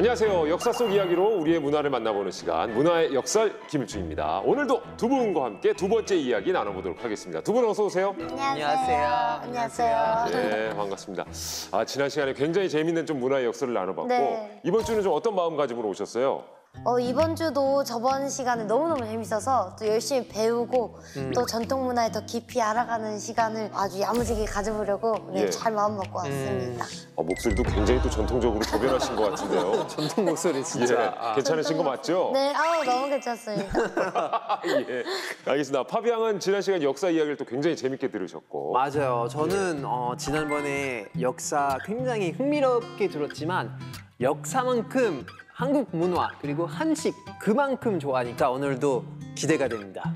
안녕하세요. 역사 속 이야기로 우리의 문화를 만나보는 시간, 문화의 역설 김일중입니다. 오늘도 두 분과 함께 두 번째 이야기 나눠보도록 하겠습니다. 두 분 어서 오세요. 안녕하세요. 안녕하세요. 네, 반갑습니다. 지난 시간에 굉장히 재밌는 좀 문화의 역설을 나눠봤고 네. 이번 주는 좀 어떤 마음가짐으로 오셨어요? 이번 주도 저번 시간에 너무너무 재밌어서 또 열심히 배우고 또 전통 문화에 더 깊이 알아가는 시간을 아주 야무지게 가져보려고 예. 잘 마음먹고 왔습니다. 목소리도 굉장히 또 전통적으로 도변하신 것 같은데요. 전통 목소리 진짜. 예, 괜찮으신 거 맞죠? 네, 너무 괜찮습니다. 예, 알겠습니다. 파비앙은 지난 시간 역사 이야기를 또 굉장히 재밌게 들으셨고 맞아요. 저는 지난번에 역사 굉장히 흥미롭게 들었지만 역사만큼 한국 문화 그리고 한식 그만큼 좋아하니까 오늘도 기대가 됩니다.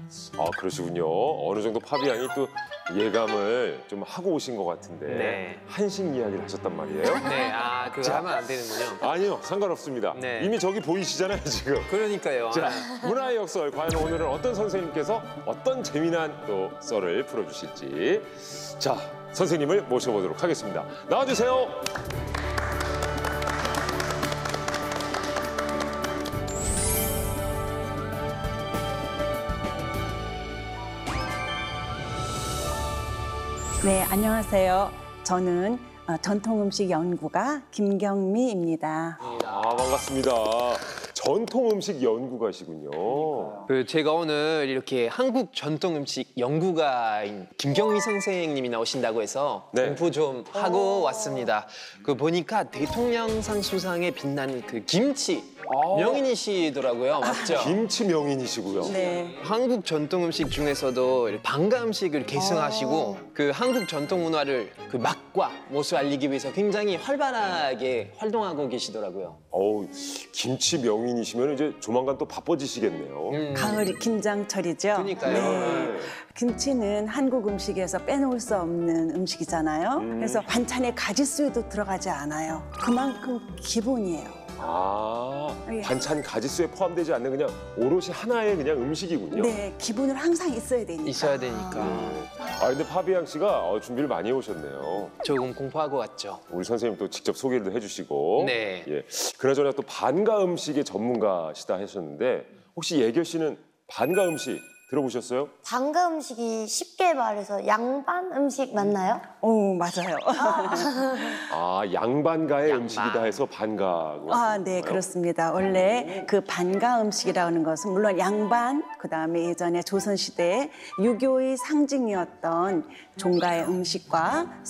그러시군요. 어느 정도 파비앙이 또 예감을 좀 하고 오신 것 같은데 네. 한식 이야기를 하셨단 말이에요? 네, 그거 하면 안 되는군요. 아니요, 상관없습니다. 네. 이미 저기 보이시잖아요, 지금. 그러니까요. 자, 문화의 역설, 과연 오늘은 어떤 선생님께서 어떤 재미난 또 썰을 풀어주실지. 자, 선생님을 모셔보도록 하겠습니다. 나와주세요. 네, 안녕하세요. 저는 전통음식 연구가 김경미입니다. 반갑습니다. 전통 음식 연구가시군요. 제가 오늘 이렇게 한국 전통 음식 연구가인 김경미 선생님이 나오신다고 해서 네. 공부 좀 하고 왔습니다. 보니까 대통령상 수상에 빛나는 그 김치 명인이시더라고요. 맞죠? 김치 명인이시고요. 네. 한국 전통 음식 중에서도 방가 음식을 계승하시고 그 한국 전통 문화를 그 맛과 멋을 알리기 위해서 굉장히 활발하게 활동하고 계시더라고요. 김치 명인이시면 이제 조만간 또 바빠지시겠네요. 가을 김장철이죠. 그러니까요. 네. 김치는 한국 음식에서 빼놓을 수 없는 음식이잖아요. 그래서 반찬에 가짓수에도 들어가지 않아요. 그만큼 기본이에요. 예. 반찬 가짓수에 포함되지 않는 그냥 오롯이 하나의 그냥 음식이군요. 네, 기본은 항상 있어야 되니까. 있어야 되니까. 근데 파비앙 씨가 준비를 많이 해오셨네요. 조금 공부하고 왔죠. 우리 선생님 또 직접 소개도 해주시고. 네. 예. 그나저나 또 반가 음식의 전문가시다 하셨는데 혹시 예결 씨는 반가 음식 들어보셨어요? 방가 음식이 쉽게 말해서 양반 음식 맞나요? 맞아요. 양반가의 양반. 음식이다 해서 반가고. 네, 그렇습니다. 원래 그 반가 음식이라는 것은 물론 양반, 그다음에 예전에 조선시대에 유교의 상징이었던 종가의 음식과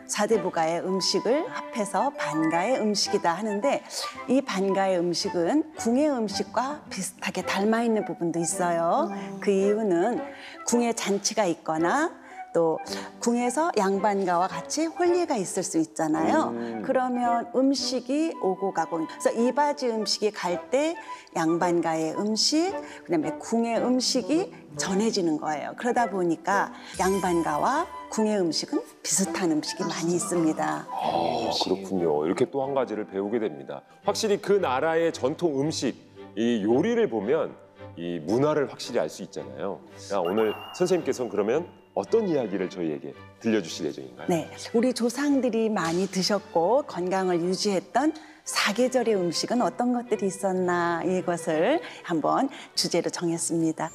사대부가의 음식을 합해서 반가의 음식이다 하는데 이 반가의 음식은 궁의 음식과 비슷하게 닮아 있는 부분도 있어요. 그 이유는 궁에 잔치가 있거나 또 궁에서 양반가와 같이 혼례가 있을 수 있잖아요. 그러면 음식이 오고 가고 그래서 이바지 음식이 갈 때 양반가의 음식 그다음에 궁의 음식이 전해지는 거예요. 그러다 보니까 양반가와 궁의 음식은 비슷한 음식이 많이 있습니다. 그렇군요. 이렇게 또 한 가지를 배우게 됩니다. 확실히 그 나라의 전통 음식, 이 요리를 보면 이 문화를 확실히 알 수 있잖아요. 오늘 선생님께서는 그러면 어떤 이야기를 저희에게 들려주실 예정인가요? 네, 우리 조상들이 많이 드셨고 건강을 유지했던 사계절의 음식은 어떤 것들이 있었나 이것을 한번 주제로 정했습니다.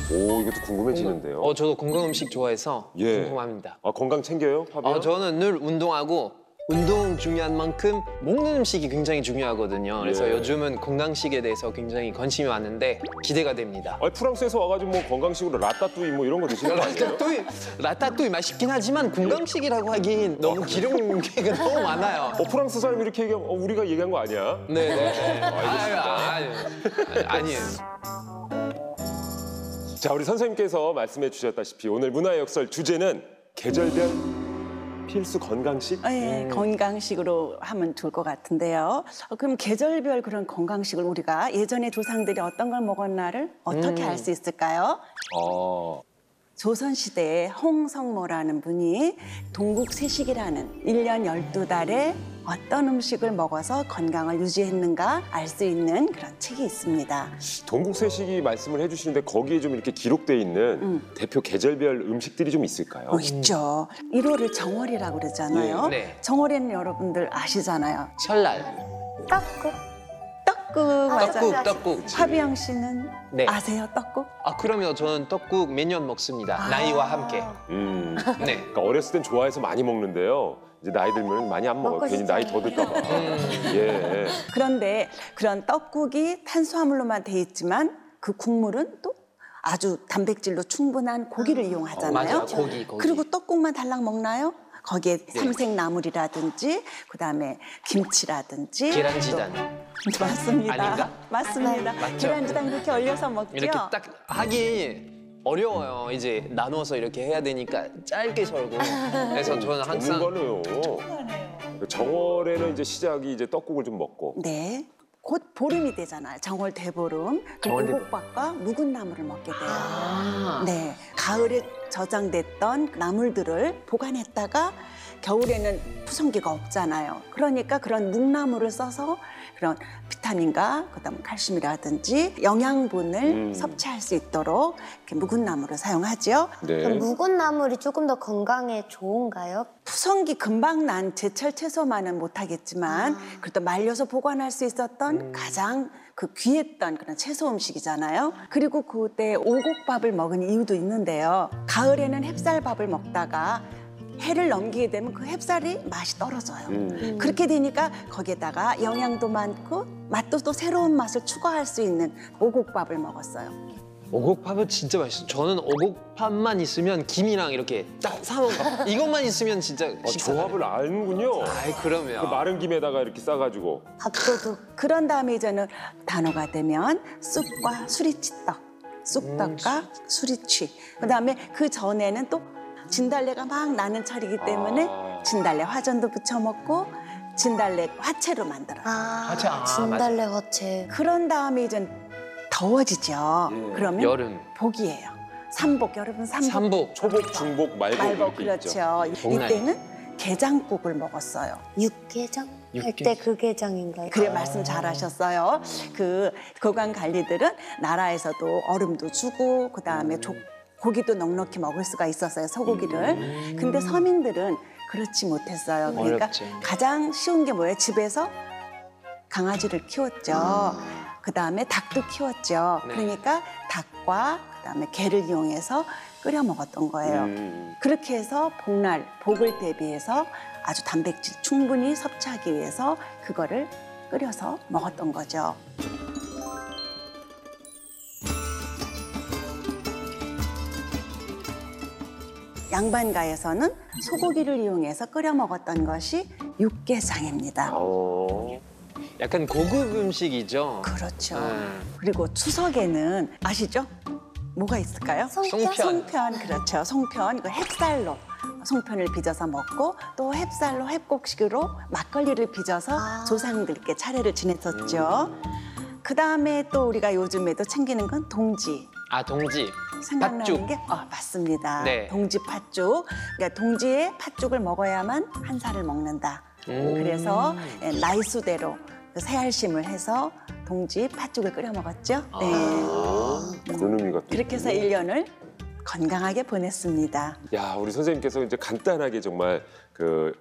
이것도 궁금해지는데요. 저도 건강 음식 좋아해서 예. 궁금합니다. 건강 챙겨요, 파비앙? 저는 늘 운동하고 운동 중요한 만큼 먹는 음식이 굉장히 중요하거든요. 그래서 예. 요즘은 건강식에 대해서 굉장히 관심이 많은데 기대가 됩니다. 프랑스에서 와가지고 뭐 건강식으로 라따뚜이 뭐 이런 거 드시는 거 아니에요? 라따뚜이 맛있긴 하지만 건강식이라고 하긴 너무 기름기가 너무 많아요. 프랑스 사람이 이렇게 얘기하면 우리가 얘기한 거 아니야? 네네. 알겠습니다. 아니에요. 자, 우리 선생님께서 말씀해 주셨다시피 오늘 문화의 역설 주제는 계절별 필수 건강식? 네, 건강식으로 하면 좋을 것 같은데요. 그럼 계절별 그런 건강식을 우리가 예전에 조상들이 어떤 걸 먹었나를 어떻게 알 수 있을까요? 조선시대에 홍성모라는 분이 동국세식이라는 1년 12달에 어떤 음식을 먹어서 건강을 유지했는가 알 수 있는 그런 책이 있습니다. 동국세식이 말씀을 해주시는데 거기에 좀 이렇게 기록돼 있는 대표 계절별 음식들이 좀 있을까요? 있죠. 1월을 정월이라고 그러잖아요. 네. 정월에는 여러분들 아시잖아요. 설날. 떡국. 떡국 맞아요. 떡국. 하비영 씨는 네. 아세요, 떡국? 아, 그러면 저는 떡국 매년 먹습니다. 나이와 함께. 네. 그러니까 어렸을 땐 좋아해서 많이 먹는데요. 이제 나이 들면 많이 안 먹어요. 먹고 괜히 싶지 나이 더 들까 봐. 예. 그런데 그런 떡국이 탄수화물로만 돼 있지만 그 국물은 또 아주 단백질로 충분한 고기를 이용하잖아요. 맞아요. 고기. 그리고 떡국만 달랑 먹나요? 거기에 삼색나물이라든지 그다음에 김치라든지 계란지단. 또- 맞습니다. 아닌가? 맞습니다. 맞죠? 계란지단 그렇게 얼려서 먹죠. 이렇게 딱 하기 어려워요. 이제 나눠서 이렇게 해야 되니까 짧게 썰고. 그래서 저는 항상 전문가네요. 정월에는 이제 시작이 이제 떡국을 좀 먹고. 네. 곧 보름이 되잖아요. 정월 대보름. 정월 대보름. 오곡밥과 묵은 나물을 먹게 돼요. 아. 네. 가을에 저장됐던 나물들을 보관했다가 겨울에는 푸성기가 없잖아요. 그러니까 그런 묵나물을 써서 그런 비타민과 그다음 칼슘이라든지 영양분을 섭취할 수 있도록 이렇게 묵은 나물을 사용하죠. 네. 그럼 묵은 나물이 조금 더 건강에 좋은가요? 푸성기 금방 난 제철 채소만은 못하겠지만 그래도 말려서 보관할 수 있었던 가장 그 귀했던 그런 채소 음식이잖아요. 그리고 그때 오곡밥을 먹은 이유도 있는데요. 가을에는 햅쌀밥을 먹다가 해를 넘기게 되면 그 햅쌀이 맛이 떨어져요. 그렇게 되니까 거기에다가 영양도 많고 맛도 또 새로운 맛을 추가할 수 있는 오곡밥을 먹었어요. 오곡밥은 진짜 맛있어요. 저는 오곡밥만 있으면 김이랑 이렇게 딱 싸먹어. 이것만 있으면 진짜 식사. 조합을 아는군요. 아이, 그러면. 그 마른 김에다가 이렇게 싸가지고. 밥도둑. 그런 다음에 이제는 단오가 되면 쑥과 수리치떡, 쑥떡과 수리치. 그다음에 그 전에는 또 진달래가 막 나는 철이기 때문에 진달래 화전도 부쳐 먹고 진달래 화채로 만들어요. 화채, 진달래 화채. 그런 다음에 이제 더워지죠. 그러면 여름. 복이에요. 삼복, 여러분 삼복. 삼복. 초복, 중복, 말복, 말복 이렇게 있죠. 그렇죠. 복날. 이때는 게장국을 먹었어요. 육개장? 할 육개장. 때 그 게장인가요? 그래 말씀 잘하셨어요. 그 고관 관리들은 나라에서도 얼음도 주고 그다음에 고기도 넉넉히 먹을 수가 있었어요. 소고기를. 근데 서민들은 그렇지 못했어요. 그러니까 어렵지. 가장 쉬운 게 뭐예요? 집에서 강아지를 키웠죠. 그다음에 닭도 키웠죠. 네. 그러니까 닭과 그다음에 게를 이용해서 끓여 먹었던 거예요. 그렇게 해서 복을 대비해서 아주 단백질 충분히 섭취하기 위해서 그거를 끓여서 먹었던 거죠. 양반가에서는 소고기를 이용해서 끓여 먹었던 것이 육개장입니다. 약간 고급 음식이죠. 그렇죠. 네. 그리고 추석에는 아시죠? 뭐가 있을까요? 송편. 송편, 그렇죠. 송편, 그 햅쌀로 송편을 빚어서 먹고 또 햅쌀로 햅곡식으로 막걸리를 빚어서 조상들께 차례를 지냈었죠. 그 다음에 또 우리가 요즘에도 챙기는 건 동지. 아, 동지. 생각나는 팥죽. 게 맞습니다. 네. 동지 팥죽. 그러니까 동지의 팥죽을 먹어야만 한 살을 먹는다. 그래서 나이 수대로 그 새알심을 해서 동지 팥죽을 끓여 먹었죠. 네. 그런 의미가 또 그렇게 해서 있군요. 1년을 건강하게 보냈습니다. 야, 우리 선생님께서 이제 간단하게 정말 그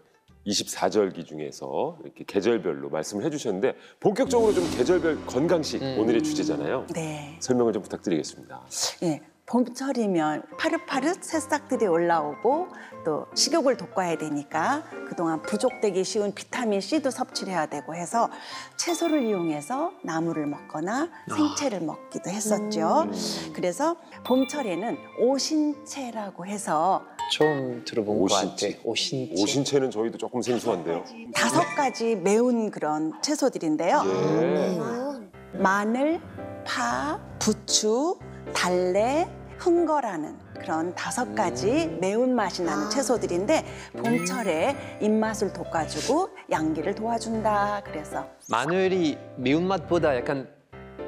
24절기 중에서 이렇게 계절별로 말씀을 해주셨는데 본격적으로 좀 계절별 건강식 오늘의 주제잖아요. 네. 설명을 좀 부탁드리겠습니다. 예. 봄철이면 파릇파릇 새싹들이 올라오고 또 식욕을 돋궈야 되니까 그동안 부족되기 쉬운 비타민 C도 섭취를 해야 되고 해서 채소를 이용해서 나물을 먹거나 생채를 먹기도 했었죠. 그래서 봄철에는 오신채라고 해서 처음 들어본 것 같아. 오신채. 오신채. 오신채는 저희도 조금 생소한데요. 5가지 매운 그런 채소들인데요. 예. 마늘, 파, 부추, 달래, 흥거라는 그런 5가지 매운맛이 나는 채소들인데 봄철에 입맛을 돋궈주고 양기를 도와준다. 그래서 마늘이 매운맛보다 약간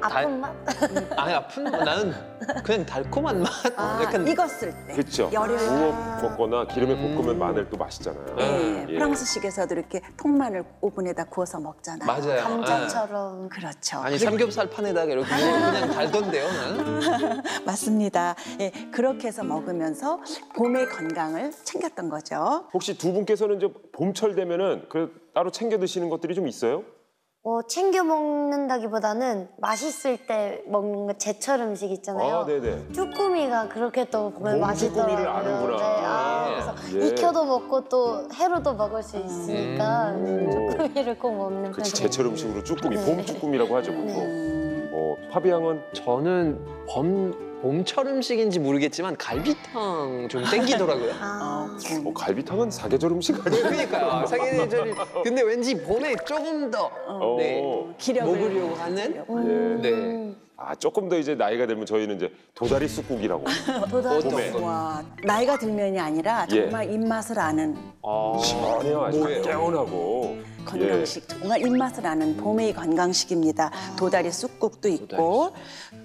아픈 맛? 아니 아픈 나는 그냥 달콤한 맛. 약간 익었을 때. 그렇죠. 열혈. 구워 먹거나 기름에 볶으면 마늘 또 맛있잖아요. 네, 예. 프랑스식에서도 이렇게 통마늘 오븐에다 구워서 먹잖아요. 맞아요. 감자처럼. 그렇죠. 아니 삼겹살 판에다가 이렇게 그냥 달던데요. 나는? 맞습니다. 예, 그렇게 해서 먹으면서 봄의 건강을 챙겼던 거죠. 혹시 두 분께서는 이제 봄철 되면은 그 따로 챙겨 드시는 것들이 좀 있어요? 챙겨 먹는다기보다는 맛있을 때 먹는 거 제철 음식 있잖아요. 아, 네네. 쭈꾸미가 그렇게 또 보면 봄 맛있더라고요. 쭈꾸미를 아는구나. 네, 그래서 예. 익혀도 먹고 또 회로도 먹을 수 있으니까 쭈꾸미를 꼭 먹는 그치, 편이에요. 제철 음식으로 쭈꾸미, 봄 쭈꾸미라고 하죠, 보통. 파비앙은 저는 봄철 음식인지 모르겠지만 갈비탕 좀 땡기더라고요. 갈비탕은 사계절 음식 아니에요? 그러니까요. 사계절이 근데 왠지 봄에 조금 더 네, 기력을 먹으려고 하는. 예. 네. 조금 더 이제 나이가 들면 저희는 이제 도다리 쑥국이라고. 봄에. 와, 나이가 들면이 아니라 정말 입맛을 아는 시원해요. 아주 뭐예요? 개운하고. 건강식, 정말 입맛을 아는 봄의 건강식입니다. 도다리 쑥국도 있고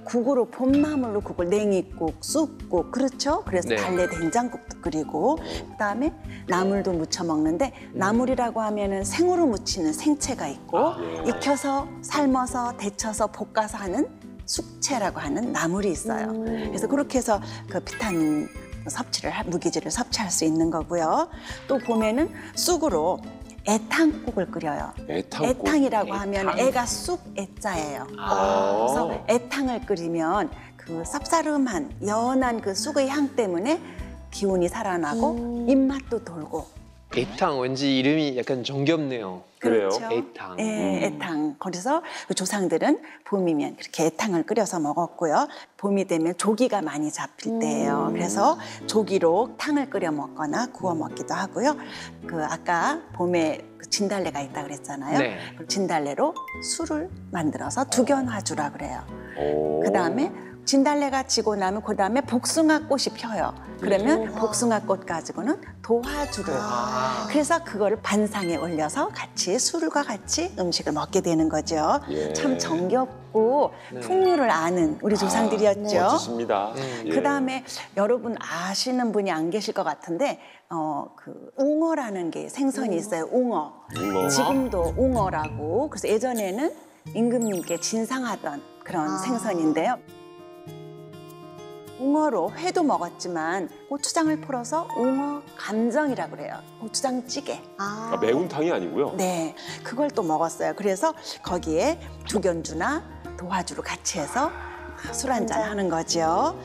국으로 봄나물로 국을 냉이국, 쑥국 그렇죠? 그래서 네. 달래 된장국도 끓이고 그다음에 나물도 무쳐 먹는데 나물이라고 하면은 생으로 무치는 생채가 있고 익혀서 삶아서 데쳐서 볶아서 하는 숙채라고 하는 나물이 있어요. 그래서 그렇게 해서 그 비타민 무기질을 섭취할 수 있는 거고요. 또 봄에는 쑥으로 애탕국을 끓여요. 애탕국? 애탕이라고 하면 애가 쑥 애자예요. 그래서 애탕을 끓이면 그 쌉싸름한 연한 그 쑥의 향 때문에 기운이 살아나고 입맛도 돌고. 애탕 왠지 이름이 약간 정겹네요. 그래요? 애탕. 네, 애탕. 그래서 그 조상들은 봄이면 그렇게 애탕을 끓여서 먹었고요. 봄이 되면 조기가 많이 잡힐 때예요. 그래서 조기로 탕을 끓여 먹거나 구워 먹기도 하고요. 그 아까 봄에 그 진달래가 있다 그랬잖아요. 네. 그 진달래로 술을 만들어서 두견화주라 그래요. 그다음에 진달래가 지고 나면 그다음에 복숭아꽃이 펴요. 그러면 복숭아꽃 가지고는 도화주를. 그래서 그거를 반상에 올려서 같이 술과 같이 음식을 먹게 되는 거죠. 예. 참 정겹고 풍류를 아는 우리 조상들이었죠. 멋지십니다. 예. 그다음에 여러분 아시는 분이 안 계실 것 같은데 그 웅어라는 게 생선이 있어요. 웅어. 웅어. 지금도 웅어라고. 그래서 예전에는 임금님께 진상하던 그런 생선인데요. 웅어로 회도 먹었지만 고추장을 풀어서 웅어 감정이라고 그래요. 고추장찌개. 매운탕이 아니고요. 네, 그걸 또 먹었어요. 그래서 거기에 두견주나 도화주로 같이 해서 술 한잔 하는 거죠.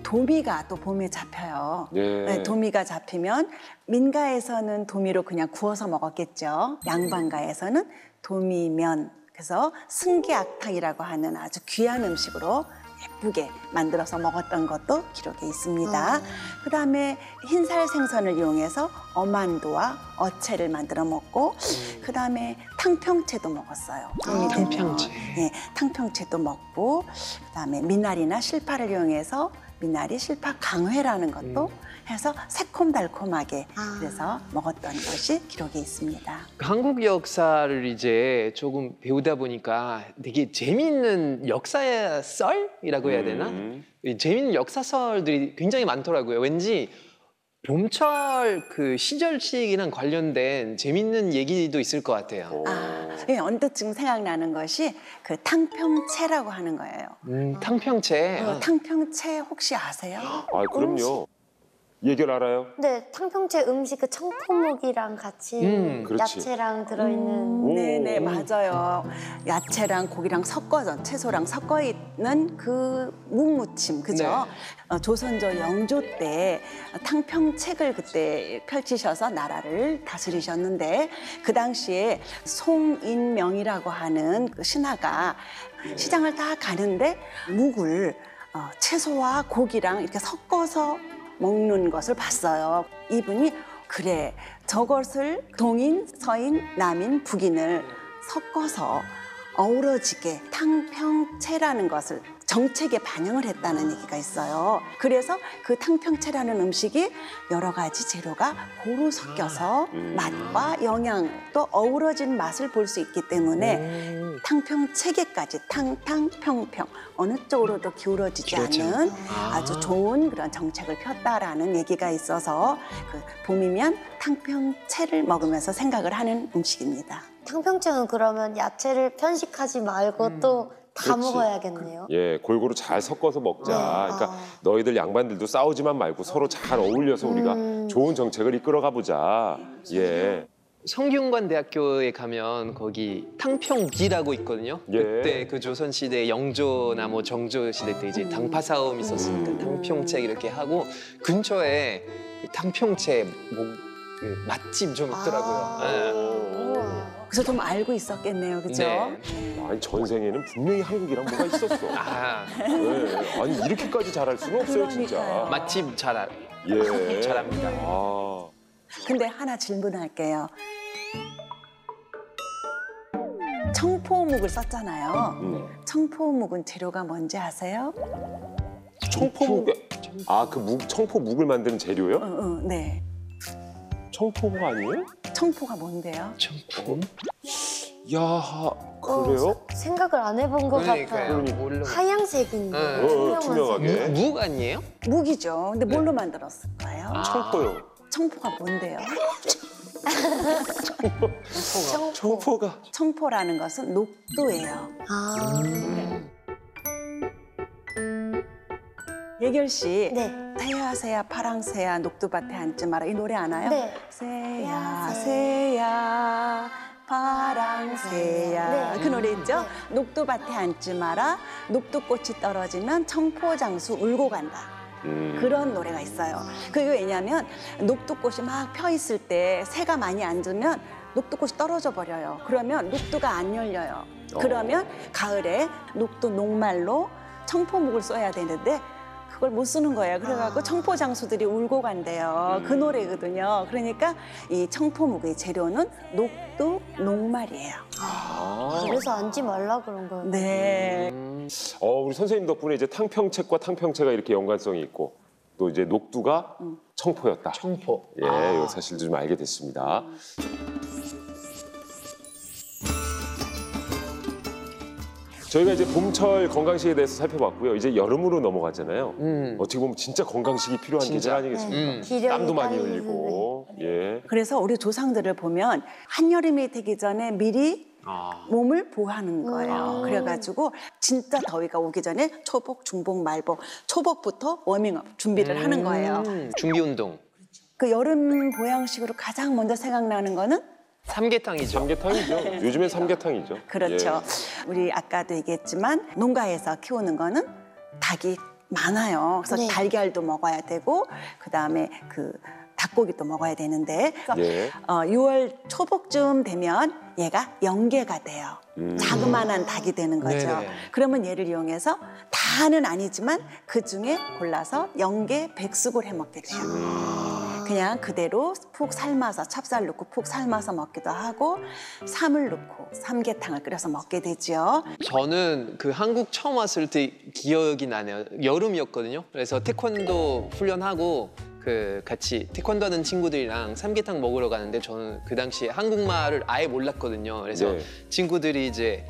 도미가 또 봄에 잡혀요. 예. 네, 도미가 잡히면 민가에서는 도미로 그냥 구워서 먹었겠죠. 양반가에서는 도미면, 그래서 승계악탕이라고 하는 아주 귀한 음식으로 예쁘게 만들어서 먹었던 것도 기록에 있습니다. 그다음에 흰살 생선을 이용해서 어만두와 어채를 만들어 먹고 그다음에 탕평채도 먹었어요. 탕평채. 네, 탕평채도 먹고 그다음에 미나리나 실파를 이용해서 미나리 실파 강회라는 것도 해서 새콤달콤하게 그래서 먹었던 것이 기록에 있습니다. 한국 역사를 이제 조금 배우다 보니까 되게 재미있는 역사 썰이라고 해야 되나? 이 재미있는 역사설들이 굉장히 많더라고요. 왠지 봄철 그 시절식이랑 관련된 재미있는 얘기도 있을 것 같아요. 네, 언뜻 지금 생각나는 것이 그 탕평채라고 하는 거예요. 탕평채. 탕평채 혹시 아세요? 그럼요. 얘기를 알아요? 네, 탕평채 음식 그 청포묵이랑 같이 그렇지. 야채랑 들어있는. 네네, 맞아요. 야채랑 고기랑 섞어서 채소랑 섞어 있는 그 묵무침, 그죠? 조선조 영조 때 탕평책을 그때 펼치셔서 나라를 다스리셨는데 그 당시에 송인명이라고 하는 그 신하가 시장을 다 가는데 묵을 채소와 고기랑 이렇게 섞어서 먹는 것을 봤어요. 이분이 그래 저것을 동인, 서인, 남인, 북인을 섞어서 어우러지게 탕평채라는 것을 정책에 반영을 했다는 얘기가 있어요. 그래서 그 탕평채라는 음식이 여러 가지 재료가 고루 섞여서 맛과 영양 또 어우러진 맛을 볼 수 있기 때문에 탕평채계까지 탕탕평평 어느 쪽으로도 기울어지지 않는 아주 좋은 그런 정책을 폈다라는 얘기가 있어서 그 봄이면 탕평채를 먹으면서 생각을 하는 음식입니다. 탕평채는 그러면 야채를 편식하지 말고 또 다 그렇지. 먹어야겠네요. 예, 골고루 잘 섞어서 먹자. 네. 그러니까 너희들 양반들도 싸우지만 말고 서로 잘 어울려서 우리가 좋은 정책을 이끌어가 보자. 예. 성균관 대학교에 가면 거기 탕평비라고 있거든요. 예. 그때 그 조선 시대 영조나 뭐 정조 시대 때 이제 당파 싸움 있었으니까 탕평채 이렇게 하고 근처에 그 탕평채 뭐 그 맛집 좀 있더라고요. 예. 우와. 그래서 좀 알고 있었겠네요, 그죠? 네. 아니 전생에는 분명히 한국이랑 뭐가 있었어. 아, 네. 아니 이렇게까지 잘할 수는 없어요, 진짜. 그러니까요. 맛집 예. 잘합니다. 아. 근데 하나 질문할게요. 청포묵을 썼잖아요. 청포묵은 재료가 뭔지 아세요? 청포묵. 아, 그 청포 묵을 만드는 재료요? 네. 청포가 아니에요? 청포가 뭔데요? 청포? 야, 그래요? 생각을 안 해본 것 같아요. 그러니까요. 몰라. 하얀색인데 네. 투명하게. 묵 아니에요? 묵이죠. 근데 뭘로 만들었을까요? 아. 청포요. 청포가 뭔데요? 청포가. 청포라는 것은 녹두예요. 아, 예결 씨, 네. 새야 새야 파랑새야 녹두밭에 앉지 마라 이 노래 아나요? 네. 새야 새야 파랑새야 네. 그 노래 있죠? 네. 녹두밭에 앉지 마라 녹두꽃이 떨어지면 청포장수 울고 간다. 그런 노래가 있어요. 그게 왜냐하면 녹두꽃이 막 펴 있을 때 새가 많이 앉으면 녹두꽃이 떨어져 버려요. 그러면 녹두가 안 열려요. 그러면 가을에 녹두 녹말로 청포묵을 써야 되는데 그걸 못 쓰는 거예요. 그래갖고 청포장수들이 울고 간대요. 그 노래거든요. 그러니까 이 청포묵의 재료는 녹두 녹말이에요. 그래서 앉지 말라 그런 거예요. 네. 우리 선생님 덕분에 이제 탕평채과 탕평채가 이렇게 연관성이 있고 또 이제 녹두가 청포였다. 청포. 예, 이 사실도 좀 알게 됐습니다. 저희가 이제 봄철 건강식에 대해서 살펴봤고요. 이제 여름으로 넘어갔잖아요. 어떻게 보면 진짜 건강식이 필요한 계절 진짜. 아니겠습니까? 기력이 땀도 많이 딸리는, 흘리고. 예. 그래서 우리 조상들을 보면 한여름이 되기 전에 미리 몸을 보호하는 거예요. 그래가지고 진짜 더위가 오기 전에 초복, 중복, 말복, 초복부터 워밍업 준비를 하는 거예요. 준비 운동. 그 여름 보양식으로 가장 먼저 생각나는 거는 삼계탕이죠. 삼계탕이죠. 요즘엔 삼계탕이죠. 그렇죠. 우리 아까도 얘기했지만 농가에서 키우는 거는 닭이 많아요. 그래서 네. 달걀도 먹어야 되고 그다음에 그 닭고기도 먹어야 되는데 예. 6월 초복쯤 되면 얘가 영계가 돼요. 자그마한 닭이 되는 거죠. 네네. 그러면 얘를 이용해서 다는 아니지만 그중에 골라서 영계 백숙을 해 먹게 돼요. 그냥 그대로 푹 삶아서 찹쌀 넣고 푹 삶아서 먹기도 하고 쌈을 넣고 삼계탕을 끓여서 먹게 되죠. 저는 그 한국 처음 왔을 때 기억이 나네요. 여름이었거든요. 그래서 태권도 훈련하고 그 같이 태권도 하는 친구들이랑 삼계탕 먹으러 가는데 저는 그 당시에 한국말을 아예 몰랐거든요. 그래서 네. 친구들이 이제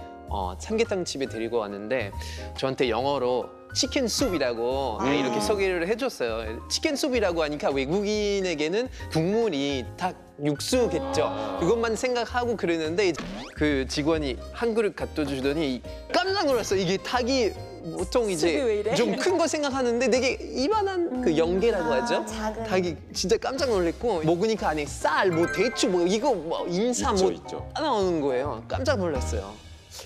삼계탕 집에 데리고 왔는데 저한테 영어로 치킨 숲이라고 이렇게 소개를 해줬어요. 치킨 숲이라고 하니까 외국인에게는 국물이 닭 육수겠죠. 그것만 생각하고 그러는데 그 직원이 한 그릇 갖다 주더니 깜짝 놀랐어요. 이게 닭이 보통 숲이 왜 이래? 이제 좀 큰 거 생각하는데 되게 이만한 그 영계라고 하죠. 작은. 닭이 진짜 깜짝 놀랐고 먹으니까 안에 쌀, 뭐 대추, 뭐 이거 뭐 인삼 있죠, 뭐 있죠. 다 나오는 거예요. 깜짝 놀랐어요.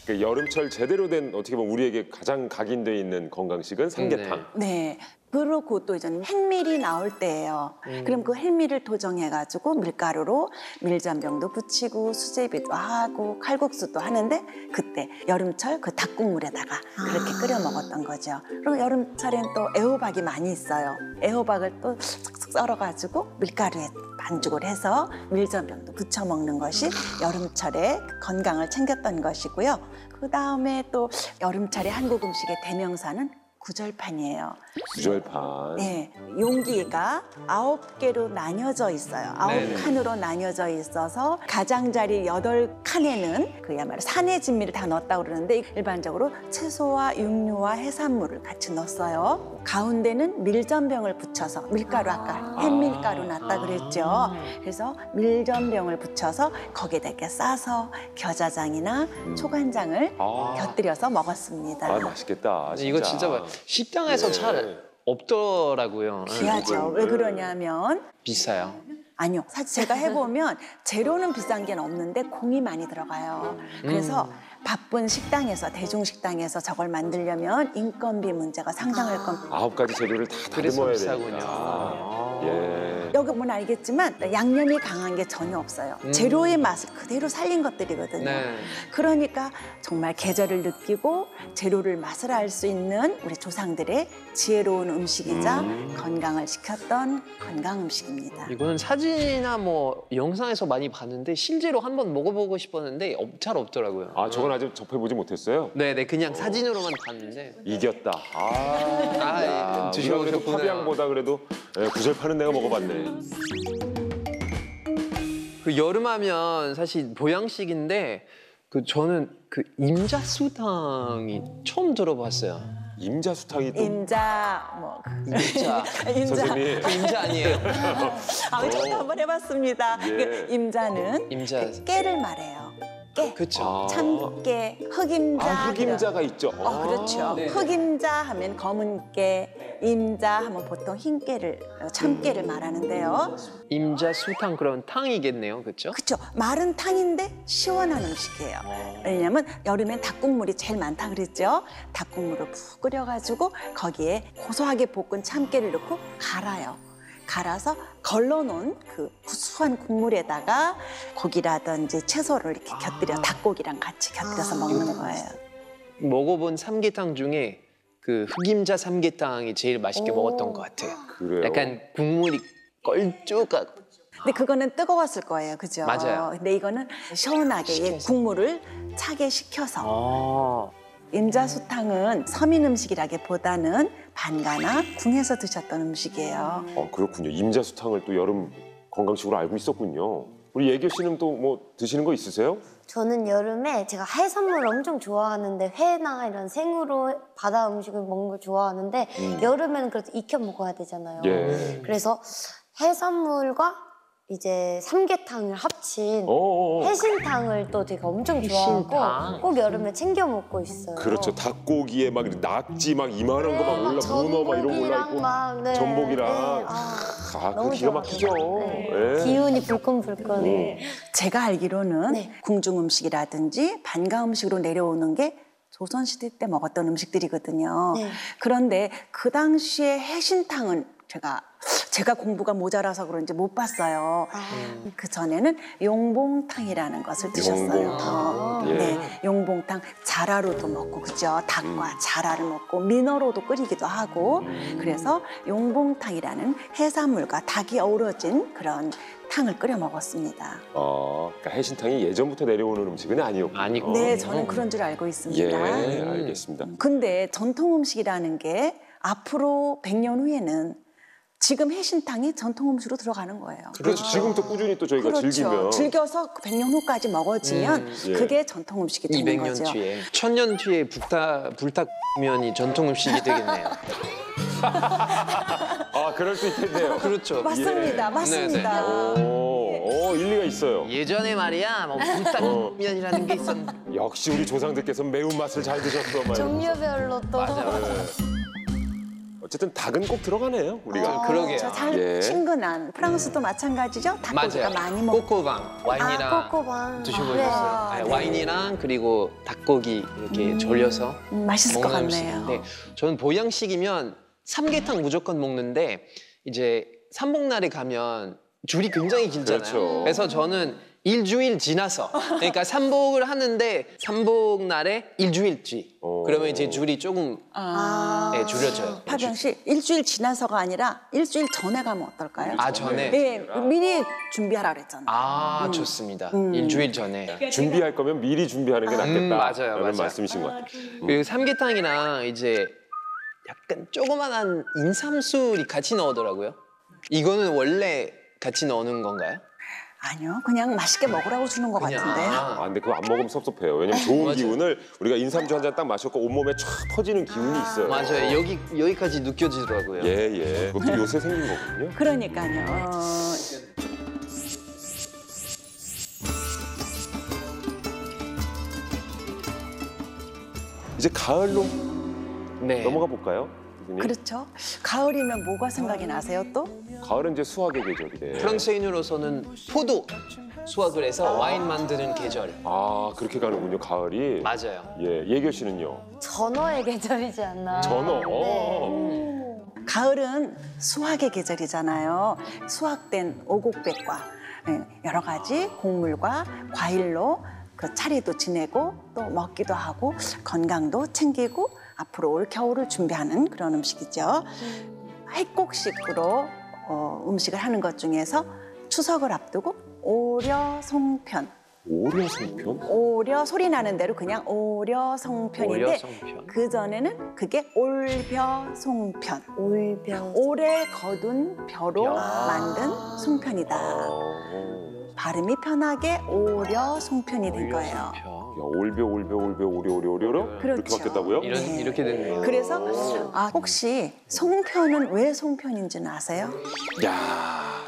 그 여름철 제대로 된 어떻게 보면 우리에게 가장 각인돼 있는 건강식은 삼계탕. 네. 그리고 또 이제 햇밀이 나올 때예요. 그럼 그 햇밀을 도정해가지고 밀가루로 밀전병도 부치고 수제비도 하고 칼국수도 하는데 그때 여름철 그 닭국물에다가 그렇게 끓여 먹었던 거죠. 그리고 여름철엔 또 애호박이 많이 있어요. 애호박을 또 쓱쓱 썰어가지고 밀가루에 반죽을 해서 밀전병도 부쳐 먹는 것이 여름철에 건강을 챙겼던 것이고요. 그 다음에 또 여름철에 한국 음식의 대명사는 구절판이에요. 구절판. 네, 용기가 9개로 나뉘어져 있어요. 네네. 9칸으로 나뉘어져 있어서 가장자리 8칸에는 그야말로 산의 진미를 다 넣었다고 그러는데 일반적으로 채소와 육류와 해산물을 같이 넣었어요. 가운데는 밀전병을 붙여서 밀가루 아까 햇밀가루 놨다 그랬죠. 그래서 밀전병을 붙여서 거기에다 이렇게 싸서 겨자장이나 초간장을 곁들여서 먹었습니다. 아, 맛있겠다. 진짜. 이거 진짜 식당에서 예. 잘 없더라고요. 귀하죠. 왜 그러냐면 비싸요. 아니요. 사실 제가 해보면 재료는 비싼 게 없는데 공이 많이 들어가요. 그래서 바쁜 식당에서 대중식당에서 저걸 만들려면 인건비 문제가 상당할 겁니다. 9가지 재료를 다 그래서 다듬어야 비싸군요. 되니까. 예. 여기 보면 알겠지만 양념이 강한 게 전혀 없어요. 재료의 맛을 그대로 살린 것들이거든요. 네. 그러니까 정말 계절을 느끼고 재료를 맛을 알 수 있는 우리 조상들의 지혜로운 음식이자 건강을 지켰던 건강 음식입니다. 이거는 사진이나 뭐 영상에서 많이 봤는데 실제로 한번 먹어보고 싶었는데 잘 없더라고요. 아, 저건 아직 접해보지 못했어요? 네네 그냥 사진으로만 봤는데. 이겼다. 아, 야, 예, 우리가 그래도 드셔보셨구나. 파비앙보다 그래도 구절판은 내가 먹어봤네. 그 여름하면 사실 보양식인데 그 저는 그 임자수탕이 처음 들어봤어요. 임자수탕이 또 임자 뭐 임자. 임자 선생님. 그 임자 아니에요? 저도 한번 해봤습니다. 예. 그 임자는 임자. 그 깨를 말해요. 깨, 그렇죠. 참깨, 흑임자. 흑임자가 있죠. 그렇죠. 네. 흑임자 하면 검은 깨, 임자 하면 보통 흰 깨를, 참깨를 말하는데요. 임자수탕 그런 탕이겠네요, 그렇죠? 그렇죠. 마른 탕인데 시원한 음식이에요. 왜냐면 여름엔 닭국물이 제일 많다 그랬죠. 닭국물을 푹 끓여가지고 거기에 고소하게 볶은 참깨를 넣고 갈아요. 갈아서 걸러놓은 그 구수한 국물에다가 고기라든지 채소를 이렇게 곁들여 닭고기랑 같이 곁들여서 먹는 거예요. 먹어본 삼계탕 중에 그 흑임자 삼계탕이 제일 맛있게 먹었던 것 같아요. 그래요? 약간 국물이 걸쭉하고. 근데 그거는 뜨거웠을 거예요, 그죠? 맞아요. 근데 이거는 시원하게 이 식혀서. 국물을 차게 식혀서. 아, 임자수탕은 서민 음식이라기보다는 반가나 궁에서 드셨던 음식이에요. 그렇군요. 임자수탕을 또 여름 건강식으로 알고 있었군요. 우리 예교 씨는 또 뭐 드시는 거 있으세요? 저는 여름에 제가 해산물 엄청 좋아하는데 회나 이런 생으로 바다 음식을 먹는 걸 좋아하는데 여름에는 그래도 익혀 먹어야 되잖아요. 예. 그래서 해산물과 이제 삼계탕을 합친 해신탕을 또 되게 엄청 좋아하고 해신탕. 꼭 여름에 챙겨 먹고 있어요. 그렇죠. 닭고기에 막 낙지 막 이만한 거 막 올라 문어 막 이런 거 올라 있고 막, 네. 전복이랑 네. 그 너무 기가 좋아요. 막히죠. 네. 예. 기운이 불끈불끈. 제가 알기로는 네. 궁중 음식이라든지 반가 음식으로 내려오는 게 조선시대 때 먹었던 음식들이거든요. 네. 그런데 그 당시에 해신탕은 제가 공부가 모자라서 그런지 못 봤어요. 그 전에는 용봉탕이라는 것을 드셨어요. 용봉탕. 예. 네, 용봉탕 자라로도 먹고 그죠? 닭과 자라를 먹고 민어로도 끓이기도 하고 그래서 용봉탕이라는 해산물과 닭이 어우러진 그런 탕을 끓여 먹었습니다. 그러니까 해신탕이 예전부터 내려오는 음식은 아니었군요. 아니고. 네, 저는 그런 줄 알고 있습니다. 예, 알겠습니다. 근데 전통 음식이라는 게 앞으로 100년 후에는 지금 해신탕이 전통 음식으로 들어가는 거예요. 그렇죠. 지금부터 꾸준히 또 저희가 그렇죠. 즐기면 즐겨서 100년 후까지 먹어지면 예. 그게 전통 음식이 되는 200년 거죠. 뒤에, 1000년 뒤에 불닭면이 전통 음식이 되겠네요. 그럴 수 있겠네요. 그렇죠. 맞습니다. 예. 맞습니다. 일리가 있어요. 예전에 말이야, 뭐 불닭면이라는 게 있었는데. 역시 우리 조상들께서 매운맛을 잘 드셨어. 막 이러면서. 종류별로 또. 맞아요. 예. 어쨌든 닭은 꼭 들어가네요, 우리가. 그러게요. 잘 예. 친근한 프랑스도 마찬가지죠. 닭고기가 맞아요. 많이 먹고 꼬꼬방 와인이랑 꼬꼬방. 드셔보셨어요? 아, 네. 와인이랑 그리고 닭고기 이렇게 졸여서 맛있을 것 먹는 같네요. 음식인데 저는 보양식이면 삼계탕 무조건 먹는데 이제 삼복날에 가면 줄이 굉장히 길잖아요. 그렇죠. 그래서 저는 일주일 지나서 그러니까 삼복을 하는데 삼복날에 일주일치 그러면 이제 줄이 조금 네, 줄여져요. 파병 씨, 일주일 지나서가 아니라 일주일 전에 가면 어떨까요? 아 전에 네, 미리 준비하라 그랬잖아요. 아 좋습니다. 일주일 전에 준비할 거면 미리 준비하는 게 낫겠다. 맞아요, 라는 맞아요. 말씀이신 것 같아요. 그리고 삼계탕이랑 이제 약간 조그만한 인삼술이 같이 넣더라고요. 이거는 원래 같이 넣는 건가요? 아니요, 그냥 맛있게 먹으라고 주는 것 그냥, 같은데. 아, 근데 그거 안 먹으면 섭섭해요. 왜냐면 좋은 맞아요. 기운을 우리가 인삼주 한 잔 딱 마셨고 온몸에 쫙 퍼지는 기운이 있어요. 맞아요. 여기까지 느껴지더라고요. 예. 그것도 요새 생긴 거거든요. 그러니까요. 이제 가을로 네. 넘어가 볼까요? 선생님? 그렇죠. 가을이면 뭐가 생각이 나세요 또? 가을은 이제 수확의 계절이래. 프랑스인으로서는 포도 수확을 해서 와인 만드는 계절. 아, 그렇게 가는군요, 가을이. 맞아요. 예, 예교 씨는요? 전어의 계절이지 않나. 전어. 가을은 수확의 계절이잖아요. 수확된 오곡백과 여러 가지 곡물과 과일로 그 차례도 지내고 또 먹기도 하고 건강도 챙기고 앞으로 올 겨울을 준비하는 그런 음식이죠. 핵곡식으로 음식을 하는 것 중에서 추석을 앞두고 오려송편. 오려송편? 오려 소리 나는 대로 그냥 오려송편인데 오려송편. 그 전에는 그게 올벼송편. 올병. 오래 거둔 벼로 벼. 만든 송편이다. 발음이 편하게 오려송편이 된 거예요. 오려송편. 야, 올벼 오려 이렇게 그렇죠. 바뀌었다고요? 네. 이렇게 됐네요. 그래서 혹시 송편은 왜 송편인지는 아세요? 야,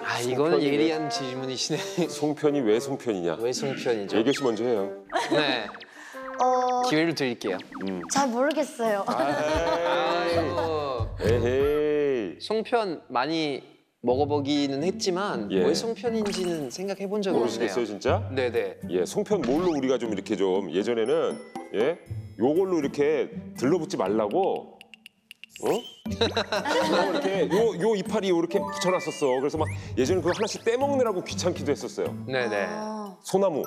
아 이거는 예리한 질문이시네. 송편이 왜 송편이냐? 왜 송편이죠? 예교 씨 먼저 해요. 네. 기회를 드릴게요. 잘 모르겠어요. 아이고. 에헤이. 송편 많이 먹어보기는 했지만 예. 왜 송편인지는 생각해 본 적이 모르시겠어요, 없네요. 진짜? 네네. 예, 송편 뭘로 우리가 좀 이렇게 좀 예전에는 예, 요걸로 이렇게 들러붙지 말라고 이렇게 요 이파리 이렇게 붙여놨었어. 그래서 막 예전에 그거 하나씩 떼먹느라고 귀찮기도 했었어요. 네네. 소나무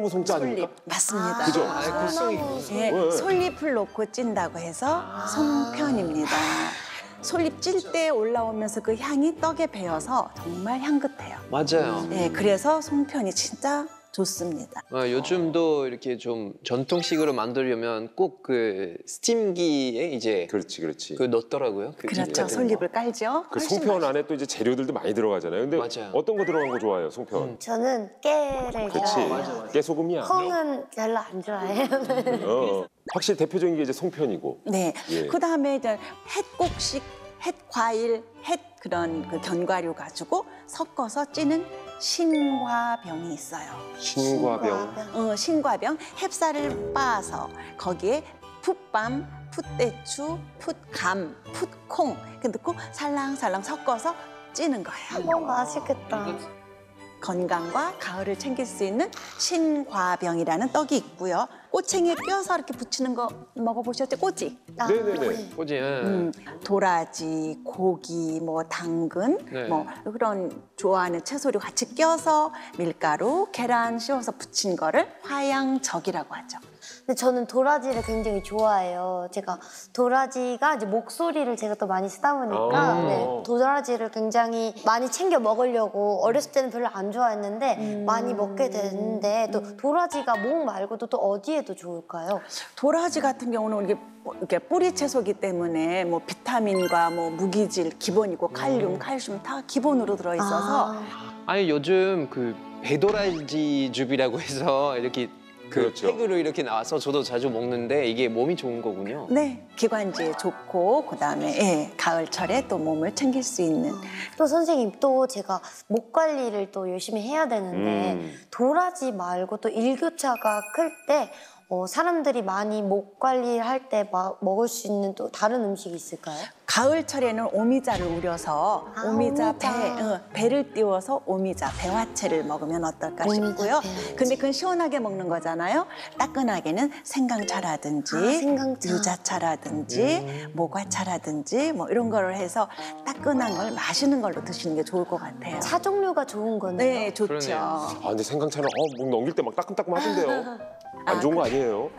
송자 아닙니까? 솔잎 맞습니다. 그죠? 아, 글썽이. 예, 네. 솔잎을 놓고 찐다고 해서 송편입니다. 솔잎 찔 때 올라오면서 그 향이 떡에 배어서 정말 향긋해요. 맞아요. 예, 그래서 송편이 진짜 좋습니다. 요즘도 이렇게 좀 전통식으로 만들려면 꼭 그 스팀기에 이제 그렇지. 그 넣더라고요. 그렇죠. 솔잎을 깔죠. 그 송편 안에 또 이제 재료들도 많이 들어가잖아요. 근데 맞아요. 어떤 거 들어간 거 좋아해요, 송편? 저는 깨를 그렇지. 좋아해요. 깨소금이야. 콩은 별로 안 좋아해요. 확실히 대표적인 게 이제 송편이고. 네. 예. 그다음에 이제 햇곡식, 햇과일, 햇 그런 그 견과류 가지고 섞어서 찌는 신과병이 있어요. 신과병. 신과병 햅쌀을 빻아서 거기에 풋밤, 풋대추, 풋감, 풋콩 이렇게 넣고 살랑살랑 섞어서 찌는 거예요. 맛있겠다. 건강과 가을을 챙길 수 있는 신과병이라는 떡이 있고요. 꼬챙이에 껴서 이렇게 붙이는 거 먹어보셨죠? 꼬지. 네네네. 꼬지. 도라지, 고기, 뭐 당근, 네. 뭐 그런 좋아하는 채소를 같이 껴서 밀가루, 계란 씌워서 부친 거를 화양적이라고 하죠. 근데 저는 도라지를 굉장히 좋아해요. 제가 도라지가 이제 목소리를 제가 또 많이 쓰다 보니까 네, 도라지를 굉장히 많이 챙겨 먹으려고 어렸을 때는 별로 안 좋아했는데 많이 먹게 됐는데 또 도라지가 목 말고도 또 어디에도 좋을까요? 도라지 같은 경우는 이렇게 뿌리 채소기 때문에 뭐 비타민과 뭐 무기질 기본이고 칼륨, 칼슘 다 기본으로 들어 있어서 아니 요즘 그 배도라지 즙이라고 해서 이렇게 그 그렇죠. 팩으로 이렇게 나와서 저도 자주 먹는데 이게 몸이 좋은 거군요. 네, 기관지에 좋고 그다음에 가을철에 또 몸을 챙길 수 있는 또 선생님 또 제가 목 관리를 또 열심히 해야 되는데 도라지 말고 또 일교차가 클 때 사람들이 많이 목 관리할 때 먹을 수 있는 또 다른 음식이 있을까요? 가을철에는 오미자를 우려서 오미자 배를 띄워서 오미자 배화채를 먹으면 어떨까 싶고요. 배화채. 근데 그건 시원하게 먹는 거잖아요. 따끈하게는 생강차라든지 생강차. 유자차라든지 모과차라든지 뭐 이런 거를 해서 따끈한 걸 마시는 걸로 드시는 게 좋을 것 같아요. 차 종류가 좋은 거네요. 네, 좋죠. 그러네요. 아 근데 생강차는 목 넘길 때 막 따끔따끔 하던데요. 안 좋은 거 아니에요?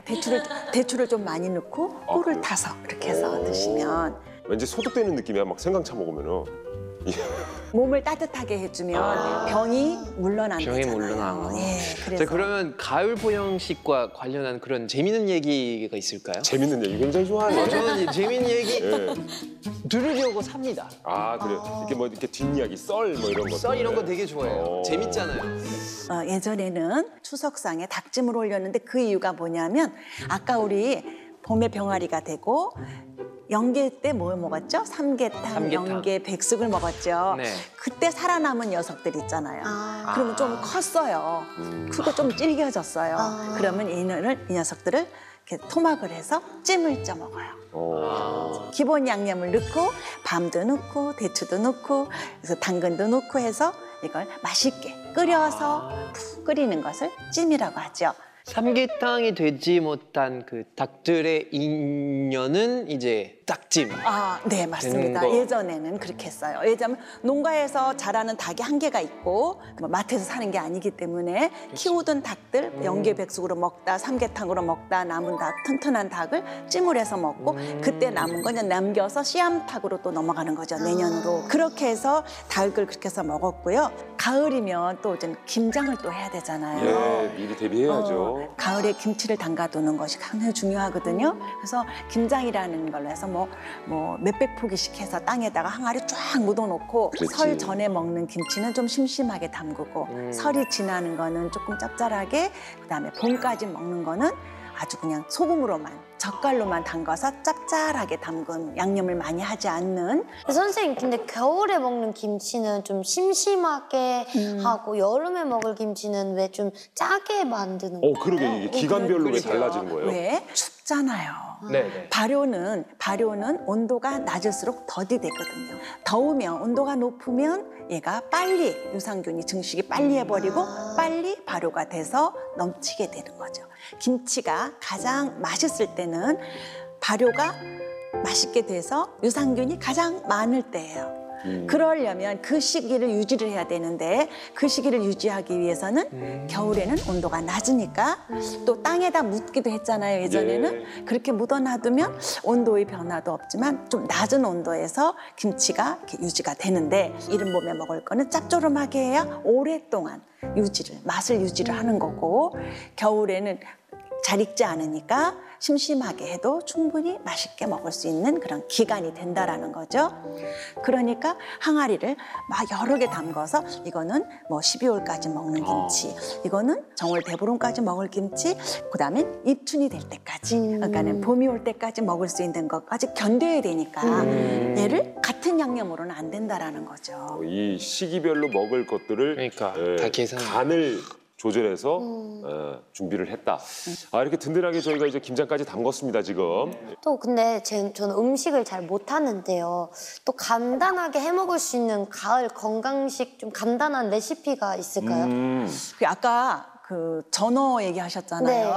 대추를 좀 많이 넣고 꿀을 그래요? 타서 이렇게 해서 드시면 왠지 소독되는 느낌이야. 막 생강차 먹으면은. 몸을 따뜻하게 해주면 병이 물러난다잖아요. 병이 물러나고. 예, 그래서 자, 그러면 가을 보양식과 관련한 그런 재미있는 얘기가 있을까요? 재밌는 얘기 굉장히 좋아하네요. 저는 재미있는 얘기 예. 들으려고 삽니다. 아 그래요. 이렇게 뭐 이렇게 뒷이야기, 썰 뭐 이런 거. 썰 이런 거 되게 좋아해요. 어. 재밌잖아요. 예전에는 추석상에 닭찜을 올렸는데 그 이유가 뭐냐면 아까 우리 봄에 병아리가 되고 연계 때 뭘 먹었죠? 삼계탕, 삼계탕. 연계, 백숙을 먹었죠. 네. 그때 살아남은 녀석들 있잖아요. 아. 그러면 좀 컸어요. 크고 좀 질겨졌어요. 아. 그러면 이 녀석들을 이렇게 토막을 해서 찜을 쪄 먹어요. 기본 양념을 넣고 밤도 넣고 대추도 넣고 그래서 당근도 넣고 해서 이걸 맛있게 끓여서 푹 끓이는 것을 찜이라고 하죠. 삼계탕이 되지 못한 그 닭들의 인연은 이제 닭찜. 네, 맞습니다. 되는 거. 예전에는 그렇게 했어요. 예전에 농가에서 자라는 닭이 한계가 있고 뭐 마트에서 사는 게 아니기 때문에 키우던 닭들 연계백숙으로 먹다 삼계탕으로 먹다 남은 닭 튼튼한 닭을 찜을 해서 먹고 그때 남은 거 그냥 남겨서 씨암탉으로 또 넘어가는 거죠. 내년으로. 그렇게 해서 닭을 그렇게 해서 먹었고요. 가을이면 또 이제 김장을 또 해야 되잖아요. 예, 미리 데뷔해야죠. 가을에 김치를 담가두는 것이 굉장히 중요하거든요. 그래서 김장이라는 걸로 해서 뭐 몇백 포기씩 해서 땅에다가 항아리 쫙 묻어놓고 그렇지. 설 전에 먹는 김치는 좀 심심하게 담그고 설이 지나는 거는 조금 짭짤하게 그다음에 봄까지 먹는 거는 아주 그냥 소금으로만 젓갈로만 담가서 짭짤하게 담근 양념을 많이 하지 않는 선생님, 근데 겨울에 먹는 김치는 좀 심심하게 하고 여름에 먹을 김치는 왜 좀 짜게 만드는 거예요? 그러게 이게 기간별로 왜 그렇죠. 달라지는 거예요? 왜? 춥잖아요. 네네. 발효는 온도가 낮을수록 더디 되거든요. 더우면 온도가 높으면 얘가 빨리 유산균이 증식이 빨리 해버리고 빨리 발효가 돼서 넘치게 되는 거죠. 김치가 가장 맛있을 때는 발효가 맛있게 돼서 유산균이 가장 많을 때예요. 그러려면 그 시기를 유지를 해야 되는데 그 시기를 유지하기 위해서는 겨울에는 온도가 낮으니까 또 땅에다 묻기도 했잖아요. 예전에는. 그렇게 묻어놔두면 온도의 변화도 없지만 좀 낮은 온도에서 김치가 이렇게 유지가 되는데 이른 봄에 먹을 거는 짭조름하게 해야 오랫동안 맛을 유지를 하는 거고 겨울에는 잘 익지 않으니까 심심하게 해도 충분히 맛있게 먹을 수 있는 그런 기간이 된다라는 거죠. 그러니까 항아리를 막 여러 개 담궈서 이거는 뭐 12월까지 먹는 김치, 이거는 정월 대보름까지 먹을 김치, 그다음에 입춘이 될 때까지, 그러니까는 봄이 올 때까지 먹을 수 있는 것까지 견뎌야 되니까 얘를 같은 양념으로는 안 된다라는 거죠. 이 시기별로 먹을 것들을 그러니까 다 계산. 간을 조절해서 준비를 했다. 이렇게 든든하게 저희가 이제 김장까지 담궜습니다 지금. 또 근데 저는 음식을 잘 못하는데요. 또 간단하게 해 먹을 수 있는 가을 건강식 좀 간단한 레시피가 있을까요? 아까 그 전어 얘기하셨잖아요.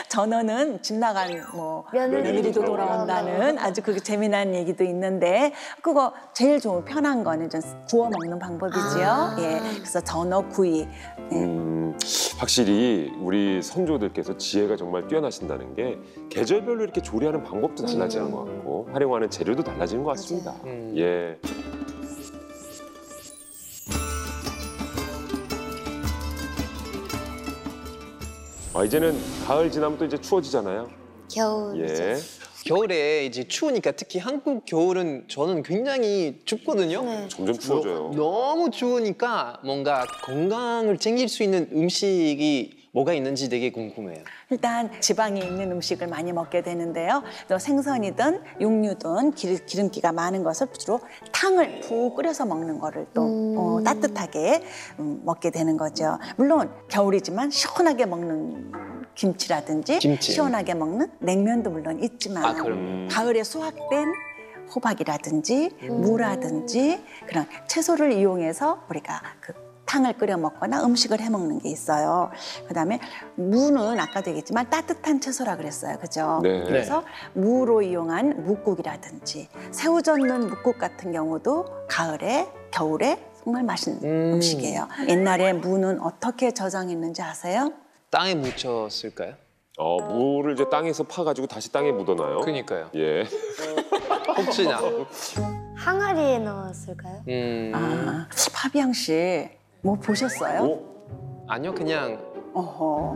전어는 집 나간 뭐 며느리도 돌아온다는 아주 그 재미난 얘기도 있는데 그거 제일 좋은 편한 거는 좀 구워 먹는 방법이지요. 예, 그래서 전어 구이. 확실히 우리 선조들께서 지혜가 정말 뛰어나신다는 게 계절별로 이렇게 조리하는 방법도 달라지는 것 같고 활용하는 재료도 달라지는 것 같습니다. 예. 이제는 가을 지나면 또 이제 추워지잖아요. 겨울이죠. 예. 겨울에 이제 추우니까 특히 한국 겨울은 저는 굉장히 춥거든요. 네. 점점 추워져요. 너무 추우니까 뭔가 건강을 챙길 수 있는 음식이 뭐가 있는지 되게 궁금해요. 일단 지방이 있는 음식을 많이 먹게 되는데요. 또 생선이든 육류든 기름기가 많은 것을 주로 탕을 푹 끓여서 먹는 거를 또 따뜻하게 먹게 되는 거죠. 물론 겨울이지만 시원하게 먹는 김치라든지 김치. 시원하게 먹는 냉면도 물론 있지만 아, 그럼요. 가을에 수확된 호박이라든지 무라든지 그런 채소를 이용해서 우리가 그 탕을 끓여 먹거나 음식을 해 먹는 게 있어요. 그다음에 무는 아까도 얘기했지만 따뜻한 채소라 그랬어요. 그죠? 네. 그래서 무로 이용한 묵국이라든지 새우젓 넣은 묵국 같은 경우도 가을에 겨울에 정말 맛있는 음식이에요. 옛날에 무는 어떻게 저장했는지 아세요? 땅에 묻혔을까요? 무를 이제 땅에서 파가지고 다시 땅에 묻어놔요. 그러니까요. 예. 혹시나. 항아리에 넣었을까요? 아, 파비앙 씨 뭐 보셨어요? 오? 아니요, 그냥 어허,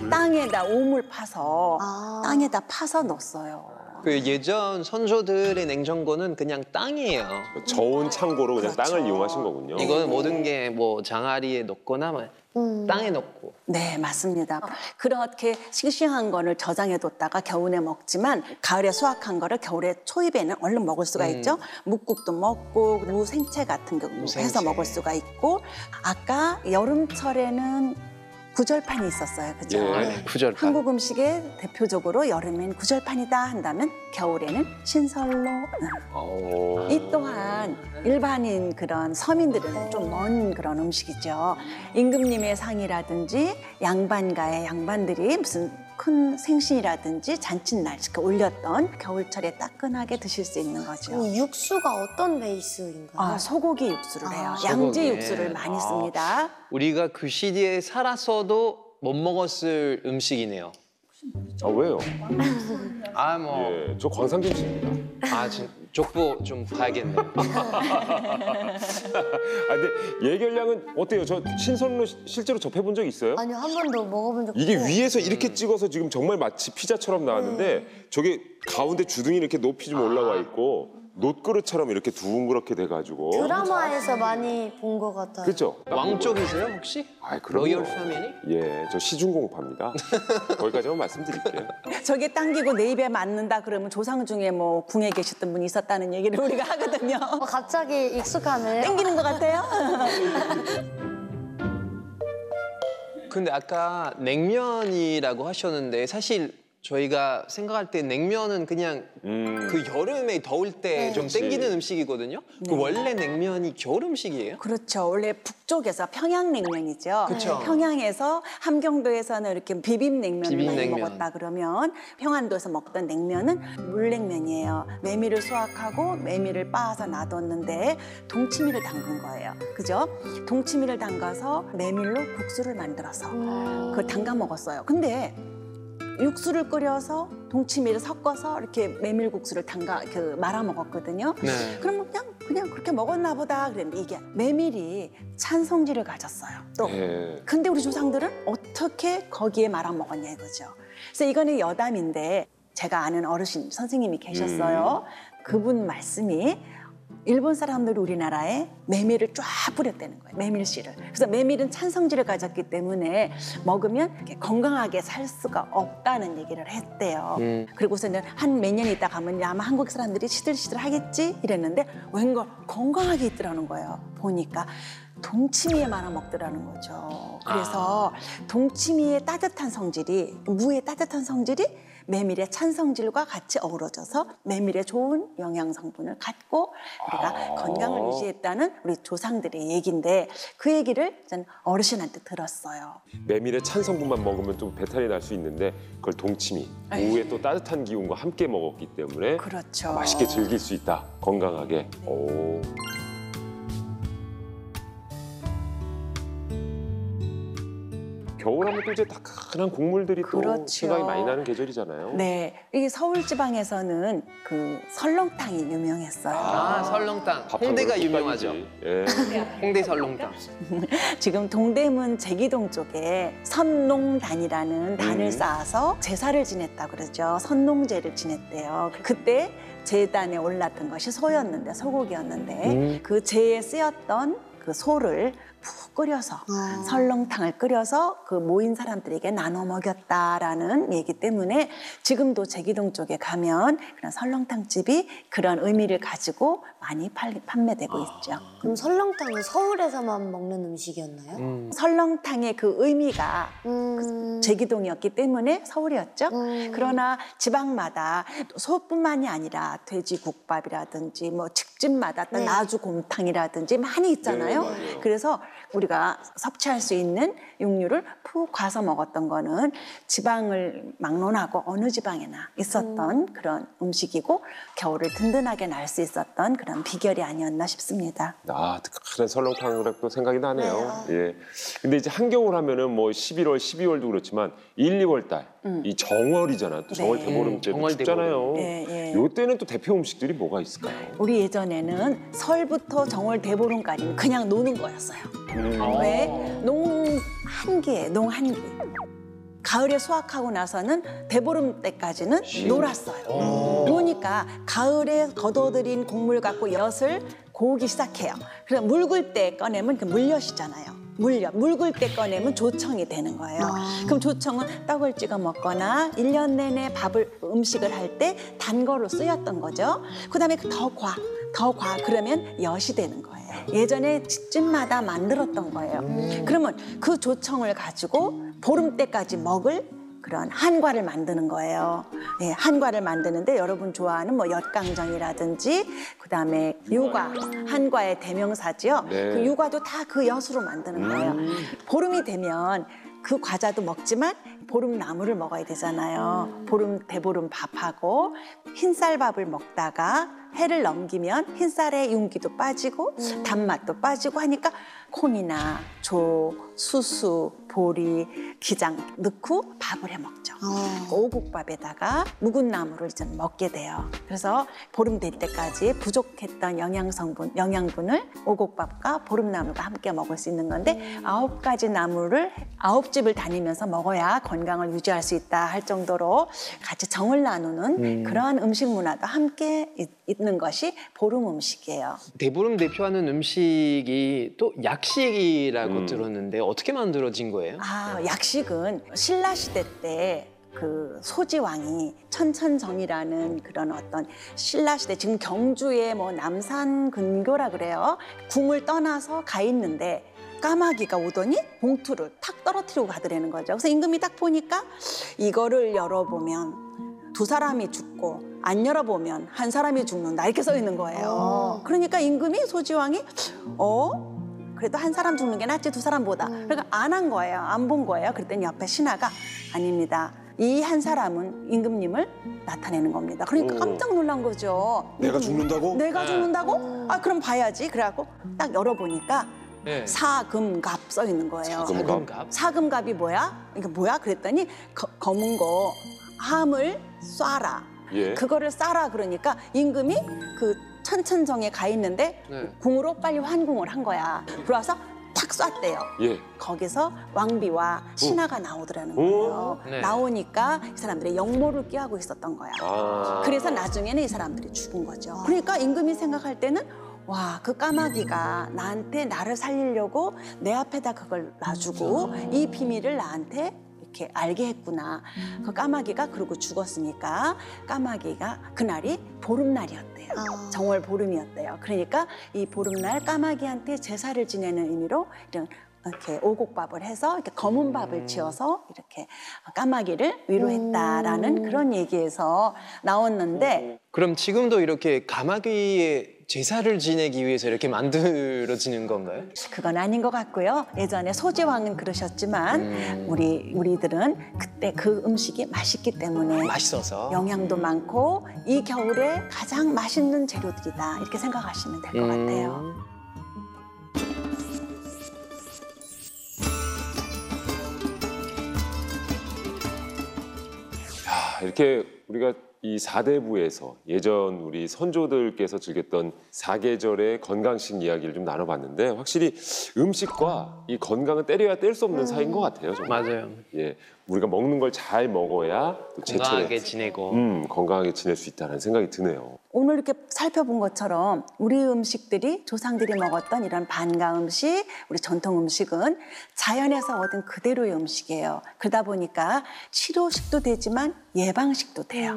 땅에다 오물 파서 아. 땅에다 파서 넣었어요. 그 예전 선조들의 냉장고는 그냥 땅이에요. 저온 창고로 그냥 그렇죠. 땅을 이용하신 거군요. 이거는 모든 게 뭐 장아리에 넣거나 뭐 땅에 넣고. 네, 맞습니다. 그렇게 싱싱한 거를 저장해뒀다가 겨울에 먹지만 가을에 수확한 거를 겨울에 초입에는 얼른 먹을 수가 있죠. 묵국도 먹고 무생채 같은 경우 무생채. 해서 먹을 수가 있고 아까 여름철에는 구절판이 있었어요. 그죠? 예. 구절판. 한국 음식에 대표적으로 여름엔 구절판이다 한다면 겨울에는 신설로. 이 또한 일반인 그런 서민들은 좀 먼 그런 음식이죠. 임금님의 상이라든지 양반가의 양반들이 무슨 큰 생신이라든지 잔칫날 이렇게 올렸던 겨울철에 따끈하게 드실 수 있는 거죠. 이 육수가 어떤 베이스인가요? 아, 소고기 육수를 해요. 아, 양지 소고기. 육수를 많이 씁니다. 우리가 그 시대에 살았어도 못 먹었을 음식이네요. 왜요? 아, 뭐. 예, 저 광산김치입니다. 족보 좀 봐야겠네요. 근데 예결량은 어때요? 저 신선로 실제로 접해본 적 있어요? 아니요, 한 번도 먹어본 적 이게 없고. 위에서 이렇게 찍어서 지금 정말 마치 피자처럼 나왔는데 저게 가운데 주둥이 이렇게 높이 좀 올라와 있고 놋그릇처럼 이렇게 둥그렇게 돼가지고 드라마에서 많이 본 것 같아요. 그렇죠? 왕 쪽이세요, 혹시? 아이, 그럼요. 로열 패밀리? 예, 저 시중공파입니다. 거기까지만 말씀드릴게요. 저게 당기고 내 입에 맞는다 그러면 조상 중에 뭐 궁에 계셨던 분이 있었다는 얘기를 우리가 하거든요. 갑자기 익숙하네요. 땡기는 것 같아요. 근데 아까 냉면이라고 하셨는데 사실 저희가 생각할 때 냉면은 그냥 그 여름에 더울 때 좀 그치. 땡기는 음식이거든요. 그 원래 냉면이 겨울 음식이에요? 그렇죠. 원래 북쪽에서 평양냉면이죠. 그쵸. 평양에서 함경도에서는 이렇게 비빔냉면을 많이 비빔냉면. 먹었다 그러면 평안도에서 먹던 냉면은 물냉면이에요. 메밀을 수확하고 메밀을 빻아서 놔뒀는데 동치미를 담근 거예요. 그죠? 동치미를 담가서 메밀로 국수를 만들어서 그걸 담가 먹었어요. 근데 육수를 끓여서 동치미를 섞어서 이렇게 메밀국수를 말아 먹었거든요. 네. 그럼 그냥 그렇게 먹었나 보다 그랬는데 이게 메밀이 찬성질을 가졌어요. 또 예. 근데 우리 조상들은 어떻게 거기에 말아 먹었냐 이거죠. 그래서 이거는 여담인데 제가 아는 어르신 선생님이 계셨어요. 그분 말씀이 일본 사람들이 우리나라에 메밀을 쫙 뿌렸다는 거예요. 메밀씨를. 그래서 메밀은 찬성질을 가졌기 때문에 먹으면 이렇게 건강하게 살 수가 없다는 얘기를 했대요. 그리고서는 한 몇 년 있다 가면 아마 한국 사람들이 시들시들 하겠지 이랬는데 웬걸 건강하게 있더라는 거예요. 보니까 동치미에 말아 먹더라는 거죠. 그래서 동치미의 따뜻한 성질이 무의 따뜻한 성질이 메밀의 찬 성질과 같이 어우러져서 메밀의 좋은 영양 성분을 갖고 우리가 건강을 유지했다는 우리 조상들의 얘기인데 그 얘기를 전 어르신한테 들었어요. 메밀의 찬 성분만 먹으면 좀 배탈이 날 수 있는데 그걸 동치미, 오후에 또 따뜻한 기운과 함께 먹었기 때문에 그렇죠. 맛있게 즐길 수 있다. 건강하게. 오. 겨울하면 또 이제 다크한 국물들이 또 그렇죠. 생각이 많이 나는 계절이잖아요. 네, 이 서울 지방에서는 그 설렁탕이 유명했어요. 아, 설렁탕. 밥 홍대가 한 그릇 유명하죠. 뚝딱이지. 예. 홍대 설렁탕. 지금 동대문 제기동 쪽에 선농단이라는 단을 쌓아서 제사를 지냈다 그러죠. 선농제를 지냈대요. 그때 제단에 올랐던 것이 소였는데 소고기였는데 그 제에 쓰였던 그 소를 푹 끓여서 설렁탕을 끓여서 그 모인 사람들에게 나눠 먹였다라는 얘기 때문에 지금도 제기동 쪽에 가면 그런 설렁탕집이 그런 의미를 가지고 많이 판매되고 있죠. 그럼 설렁탕은 서울에서만 먹는 음식이었나요? 설렁탕의 그 의미가 음. 제기동이었기 때문에 서울이었죠. 그러나 지방마다 소뿐만이 아니라 돼지국밥이라든지 뭐 집집마다 네. 나주곰탕이라든지 많이 있잖아요. 네. 그래서 우리가 섭취할 수 있는 육류를 푹 과서 먹었던 거는 지방을 막론하고 어느 지방에나 있었던 그런 음식이고 겨울을 든든하게 날 수 있었던 그런 비결이 아니었나 싶습니다. 아, 뜨끈한 설렁탕이라 또 생각이 나네요. 네. 예. 근데 이제 한겨울 하면은 뭐 11월, 12월도 그렇지만 1, 2월 달 이 정월이잖아. 또 정월 네. 대보름 때도 정월 춥잖아요. 예, 예. 요 때는 또 대표 음식들이 뭐가 있을까요? 우리 예전에는 설부터 정월 대보름까지는 그냥 노는 거였어요. 왜? 농 한 개. 가을에 수확하고 나서는 대보름 때까지는 놀았어요. 그러니까 가을에 걷어들인 곡물 갖고 엿을 고우기 시작해요. 그래서 묽을 때 꺼내면 그 물엿이잖아요. 묽을 때 꺼내면 조청이 되는 거예요. 그럼 조청은 떡을 찍어 먹거나 1년 내내 음식을 할 때 단 거로 쓰였던 거죠. 그다음에 더 과 그러면 엿이 되는 거예요. 예전에 집집마다 만들었던 거예요. 그러면 그 조청을 가지고 보름 때까지 먹을 그런 한과를 만드는 거예요. 예, 한과를 만드는데 여러분 좋아하는 뭐 엿강정이라든지 그다음에 유과, 한과의 대명사지요. 네. 그 유과도 다 그 엿으로 만드는 거예요. 보름이 되면 그 과자도 먹지만 보름 나물을 먹어야 되잖아요. 대보름 밥하고 흰쌀밥을 먹다가 해를 넘기면 흰쌀의 윤기도 빠지고 단맛도 빠지고 하니까 콩이나 조, 수수, 보리, 기장 넣고 밥을 해 먹죠. 오곡밥에다가 묵은 나물을 이제 먹게 돼요. 그래서 보름 될 때까지 부족했던 영양분을 오곡밥과 보름나물과 함께 먹을 수 있는 건데 9가지 나물을 9집을 다니면서 먹어야 건강을 유지할 수 있다 할 정도로 같이 정을 나누는 그러한 음식 문화도 함께 있는 것이 보름 음식이에요. 대보름 대표하는 음식이 또 약식이라고 들었는데 어떻게 만들어진 거예요? 약식은 신라 시대 때 그 소지왕이 천천정이라는 그런 어떤 신라 시대 지금 경주의 뭐 남산 근교라 그래요. 궁을 떠나서 가 있는데 까마귀가 오더니 봉투를 탁 떨어뜨리고 가더라는 거죠. 그래서 임금이 딱 보니까 이거를 열어보면 2사람이 죽고 안 열어보면 1사람이 죽는다 이렇게 써 있는 거예요. 그러니까 임금이 소지왕이 그래도 1사람 죽는 게 낫지 2사람보다. 그러니까 안 한 거예요. 안 본 거예요. 그랬더니 옆에 신하가 아닙니다. 이 1사람은 임금님을 나타내는 겁니다. 그러니까 깜짝 놀란 거죠. 내가 죽는다고? 내가 죽는다고? 그럼 봐야지. 그래갖고 딱 열어보니까 네. 사금갑 써 있는 거예요. 사금갑? 사금갑이 뭐야? 이게 뭐야? 그랬더니 검은 거 함을 쏴라. 예. 그거를 쏴라 그러니까 임금이 그 천천정에 가 있는데 네. 궁으로 빨리 환궁을 한 거야. 들어와서 탁 쐈대요. 예. 거기서 왕비와 신하가 나오더라는 거예요. 네. 나오니까 이 사람들이 역모를 꾀하고 있었던 거야. 그래서 나중에는 이 사람들이 죽은 거죠. 그러니까 임금이 생각할 때는 와, 그 까마귀가 나를 살리려고 내 앞에다 그걸 놔주고 이 비밀을 나한테 이렇게 알게 했구나. 그 까마귀가 그러고 죽었으니까 까마귀가 그날이 보름날이었대요. 정월 보름이었대요. 그러니까 이 보름날 까마귀한테 제사를 지내는 의미로 이렇게 오곡밥을 해서 이렇게 검은 밥을 지어서 이렇게 까마귀를 위로했다라는 그런 얘기에서 나왔는데 그럼 지금도 이렇게 까마귀의 제사를 지내기 위해서 이렇게 만들어지는 건가요? 그건 아닌 것 같고요. 예전에 소지왕은 그러셨지만 우리들은 그때 그 음식이 맛있기 때문에 맛있어서. 영양도 많고 이 겨울에 가장 맛있는 재료들이다 이렇게 생각하시면 될 것 같아요. 이렇게 우리가 이 사대부에서 예전 우리 선조들께서 즐겼던 사계절의 건강식 이야기를 좀 나눠봤는데 확실히 음식과 이 건강은 때려야 뗄 수 없는 사이인 것 같아요. 정말. 맞아요. 예, 우리가 먹는 걸 잘 먹어야 또 건강하게 제철에 지내고. 건강하게 지낼 수 있다는 생각이 드네요. 오늘 이렇게 살펴본 것처럼 우리 음식들이 조상들이 먹었던 이런 반가 음식, 우리 전통 음식은 자연에서 얻은 그대로의 음식이에요. 그러다 보니까 치료식도 되지만 예방식도 돼요.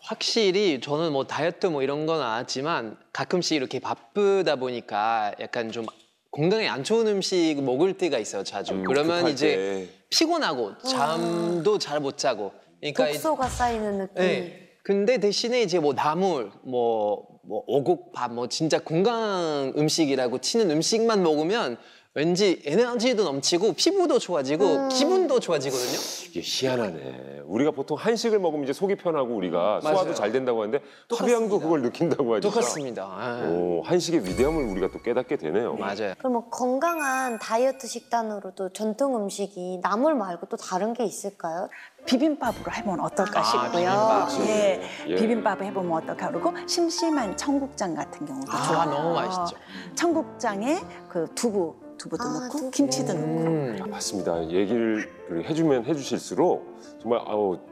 확실히 저는 뭐 다이어트 뭐 이런 건 안 하지만 가끔씩 이렇게 바쁘다 보니까 약간 좀 건강에 안 좋은 음식 먹을 때가 있어요, 자주. 그러면 급할 이제 피곤하고 잠도 잘 못 자고. 그러니까 독소가 쌓이는 느낌. 네. 근데 대신에 이제 뭐 나물, 뭐 오곡밥, 뭐 진짜 건강 음식이라고 치는 음식만 먹으면 왠지 에너지도 넘치고 피부도 좋아지고 기분도 좋아지거든요. 이게 희한하네. 우리가 보통 한식을 먹으면 이제 속이 편하고 우리가 소화도 맞아요. 잘 된다고 하는데 합의양도 그걸 느낀다고 하니까. 똑같습니다. 예. 오, 한식의 위대함을 우리가 또 깨닫게 되네요. 맞아요. 그럼 뭐 건강한 다이어트 식단으로도 전통 음식이 나물 말고 또 다른 게 있을까요? 비빔밥으로 해보면 어떨까 아, 싶고요. 비빔밥. 예, 예. 비빔밥을 해보면 어떨까 그러고 심심한 청국장 같은 경우도 좋아요. 너무 맛있죠. 청국장에 그 두부도 넣고 두부. 김치도 넣고. 맞습니다. 얘기를 해주면 해주실수록 정말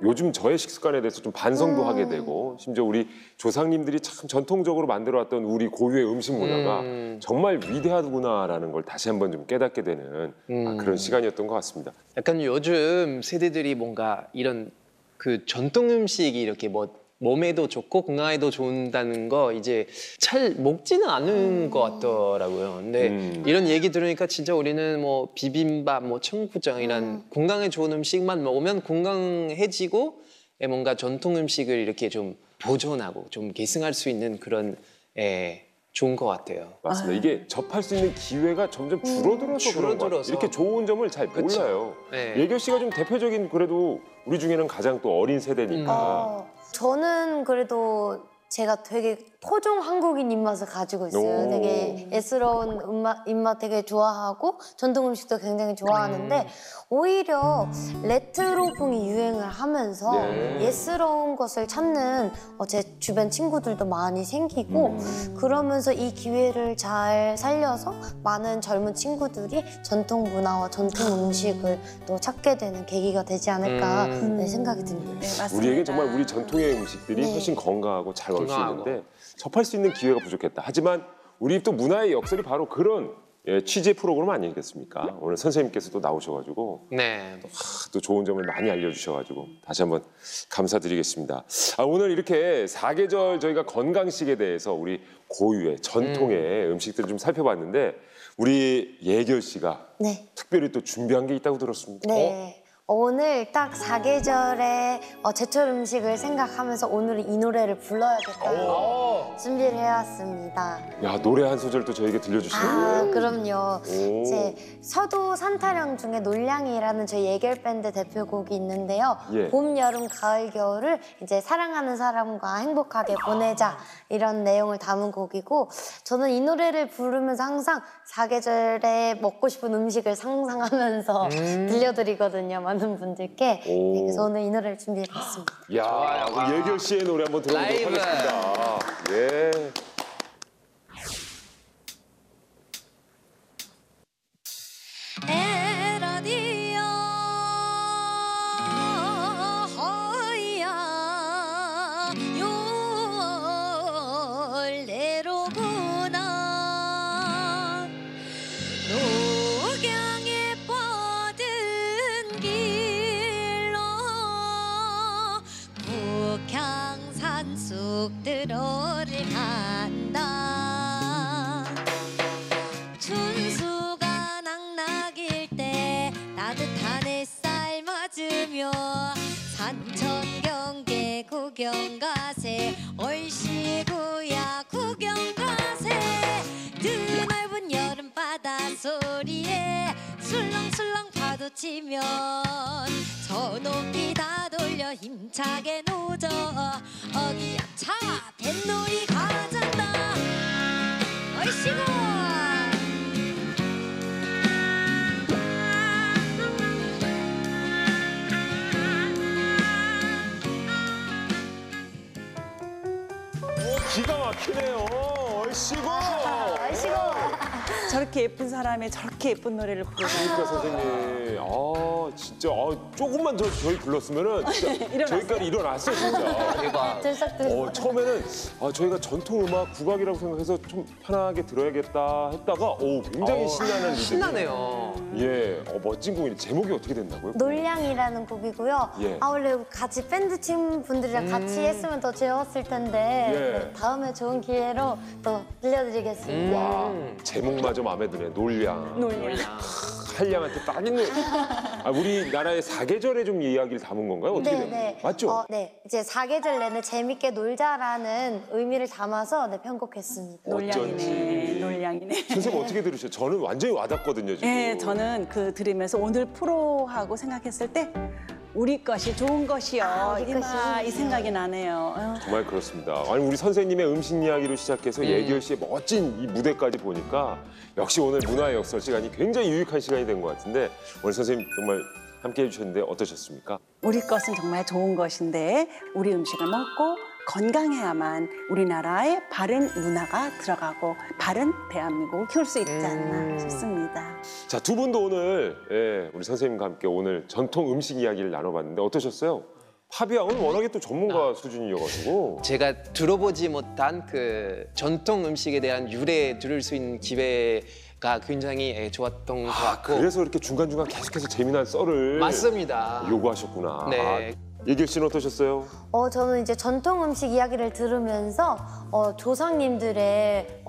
요즘 저의 식습관에 대해서 좀 반성도 하게 되고 심지어 우리 조상님들이 참 전통적으로 만들어왔던 우리 고유의 음식 문화가 정말 위대하구나라는 걸 다시 한번 좀 깨닫게 되는 그런 시간이었던 것 같습니다. 약간 요즘 세대들이 뭔가 이런 그 전통 음식이 이렇게 뭐 몸에도 좋고 건강에도 좋다는 거 이제 잘 먹지는 않은 것 같더라고요. 근데 이런 얘기 들으니까 진짜 우리는 뭐 비빔밥, 뭐 청국장 이런 건강에 좋은 음식만 먹으면 건강해지고 뭔가 전통 음식을 이렇게 좀 보존하고 좀 계승할 수 있는 그런 좋은 것 같아요. 맞습니다. 이게 접할 수 있는 기회가 점점 줄어들어서 그런 것 같아요. 줄어들어서. 이렇게 좋은 점을 잘 그쵸. 몰라요. 네. 예결 씨가 좀 대표적인 그래도 우리 중에는 가장 또 어린 세대니까. 저는 그래도 제가 되게 토종 한국인 입맛을 가지고 있어요. 오. 되게 예스러운 입맛 되게 좋아하고 전통 음식도 굉장히 좋아하는데 오히려 레트로풍이 유행을 하면서 네. 예스러운 것을 찾는 제 주변 친구들도 많이 생기고 그러면서 이 기회를 잘 살려서 많은 젊은 친구들이 전통 문화와 전통 음식을 또 찾게 되는 계기가 되지 않을까 네, 생각이 듭니다. 네, 맞습니다. 우리에게 정말 우리 전통의 음식들이 네. 훨씬 건강하고 잘 올 수 건강하고. 있는데 접할 수 있는 기회가 부족했다. 하지만 우리 또 문화의 역설이 바로 그런 취재 프로그램 아니겠습니까? 오늘 선생님께서 또 나오셔가지고 네. 또 좋은 점을 많이 알려주셔가지고 다시 한번 감사드리겠습니다. 오늘 이렇게 사계절 저희가 건강식에 대해서 우리 고유의 전통의 음식들을 좀 살펴봤는데 우리 예결 씨가 네. 특별히 또 준비한 게 있다고 들었습니다. 네. 오늘 딱 사계절의 제철 음식을 생각하면서 오늘 이 노래를 불러야겠다 준비를 해왔습니다. 야, 노래 한 소절 또 저에게 들려주시는 그럼요. 오. 이제 서도 산타령 중에 놀량이라는 저희 예결 밴드 대표곡이 있는데요. 예. 봄, 여름, 가을, 겨울을 이제 사랑하는 사람과 행복하게 보내자 이런 내용을 담은 곡이고 저는 이 노래를 부르면서 항상 사계절에 먹고 싶은 음식을 상상하면서 들려드리거든요. 많은 분들께. 오. 네, 그래서 오늘 이 노래를 준비해봤습니다. 야, 그럼 예결 씨의 노래 한번 들어보도록 라이브. 하겠습니다. 예. 에라디오 허야 열대로구나 녹양에 뻗은 길로 북향산 쑥들어를 간다 춘수가 낙낙일 때 따뜻한 햇살 맞으며 산천 경계 구경 가세 얼씨구야 구경 가세 드넓은 여름 바다 소리에 술렁술렁 파도 치면 저 높이 다 돌려 힘차게 노져 어기야차 뱃놀이 가잔다 얼씨구 막히네요. 얼씨구. 아시고 저렇게 예쁜 사람이 저렇게 예쁜 노래를 부르는 그러니까 선생님, 진짜 조금만 저희 불렀으면은 진짜 저희까지 일어났어요, 진짜. 대박. 들썩들썩. 처음에는 저희가 전통 음악 국악이라고 생각해서 좀 편하게 들어야겠다 했다가 굉장히 신나는 리듬. 신나네요. 예, 멋진 곡이 제목이 어떻게 됐나고요? 놀량이라는 곡이고요. 예. 원래 같이 밴드 팀 분들이랑 같이 했으면 더 재웠을 텐데 예. 다음에 좋은 기회로 또 들려드리겠습니다. 와, 제목마저 마음에 드네. 놀량. 한량한테 딱 있는. 우리나라의 사계절의 좀 이야기를 담은 건가요? 어떻게 돼요? 맞죠? 네. 이제 사계절 내내 재밌게 놀자라는 의미를 담아서 편곡했습니다. 놀량이네. 놀량이네. 선생님 어떻게 들으셨어요? 저는 완전히 와닿거든요, 지금. 예, 저는 그 들으면서 오늘 프로하고 생각했을 때 우리 것이 좋은 것이요. 우리 것이 이 생각이 나네요. 정말 그렇습니다. 아니 우리 선생님의 음식 이야기로 시작해서 예결 씨의 멋진 이 무대까지 보니까 역시 오늘 문화의 역설 시간이 굉장히 유익한 시간이 된 것 같은데 오늘 선생님 정말 함께해 주셨는데 어떠셨습니까? 우리 것은 정말 좋은 것인데 우리 음식을 먹고 건강해야만 우리나라의 바른 문화가 들어가고 바른 대한민국을 키울 수 있지 않나 싶습니다. 자, 두 분도 오늘 우리 선생님과 함께 오늘 전통 음식 이야기를 나눠봤는데 어떠셨어요? 파비앙은 워낙에 또 전문가 수준이어가지고 제가 들어보지 못한 그 전통 음식에 대한 유래 들을 수 있는 기회가 굉장히 좋았던 것 같고. 그래서 이렇게 중간중간 계속해서 재미난 썰을 맞습니다. 요구하셨구나. 네. 예길 씨는 어떠셨어요? 저는 이제 전통 음식 이야기를 들으면서 조상님들의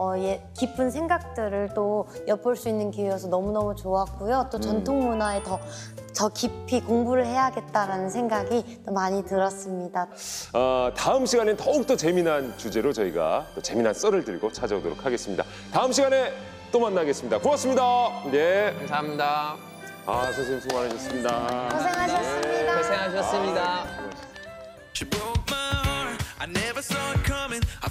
깊은 생각들을 또 엿볼 수 있는 기회여서 너무너무 좋았고요. 또 전통 문화에 더 깊이 공부를 해야겠다라는 생각이 또 많이 들었습니다. 다음 시간엔 더욱더 재미난 주제로 저희가 또 재미난 썰을 들고 찾아오도록 하겠습니다. 다음 시간에 또 만나겠습니다. 고맙습니다. 네. 감사합니다. 선생님 수고 많으셨습니다. 고생하셨습니다. 고생하셨습니다. She broke my heart. I never saw it coming. I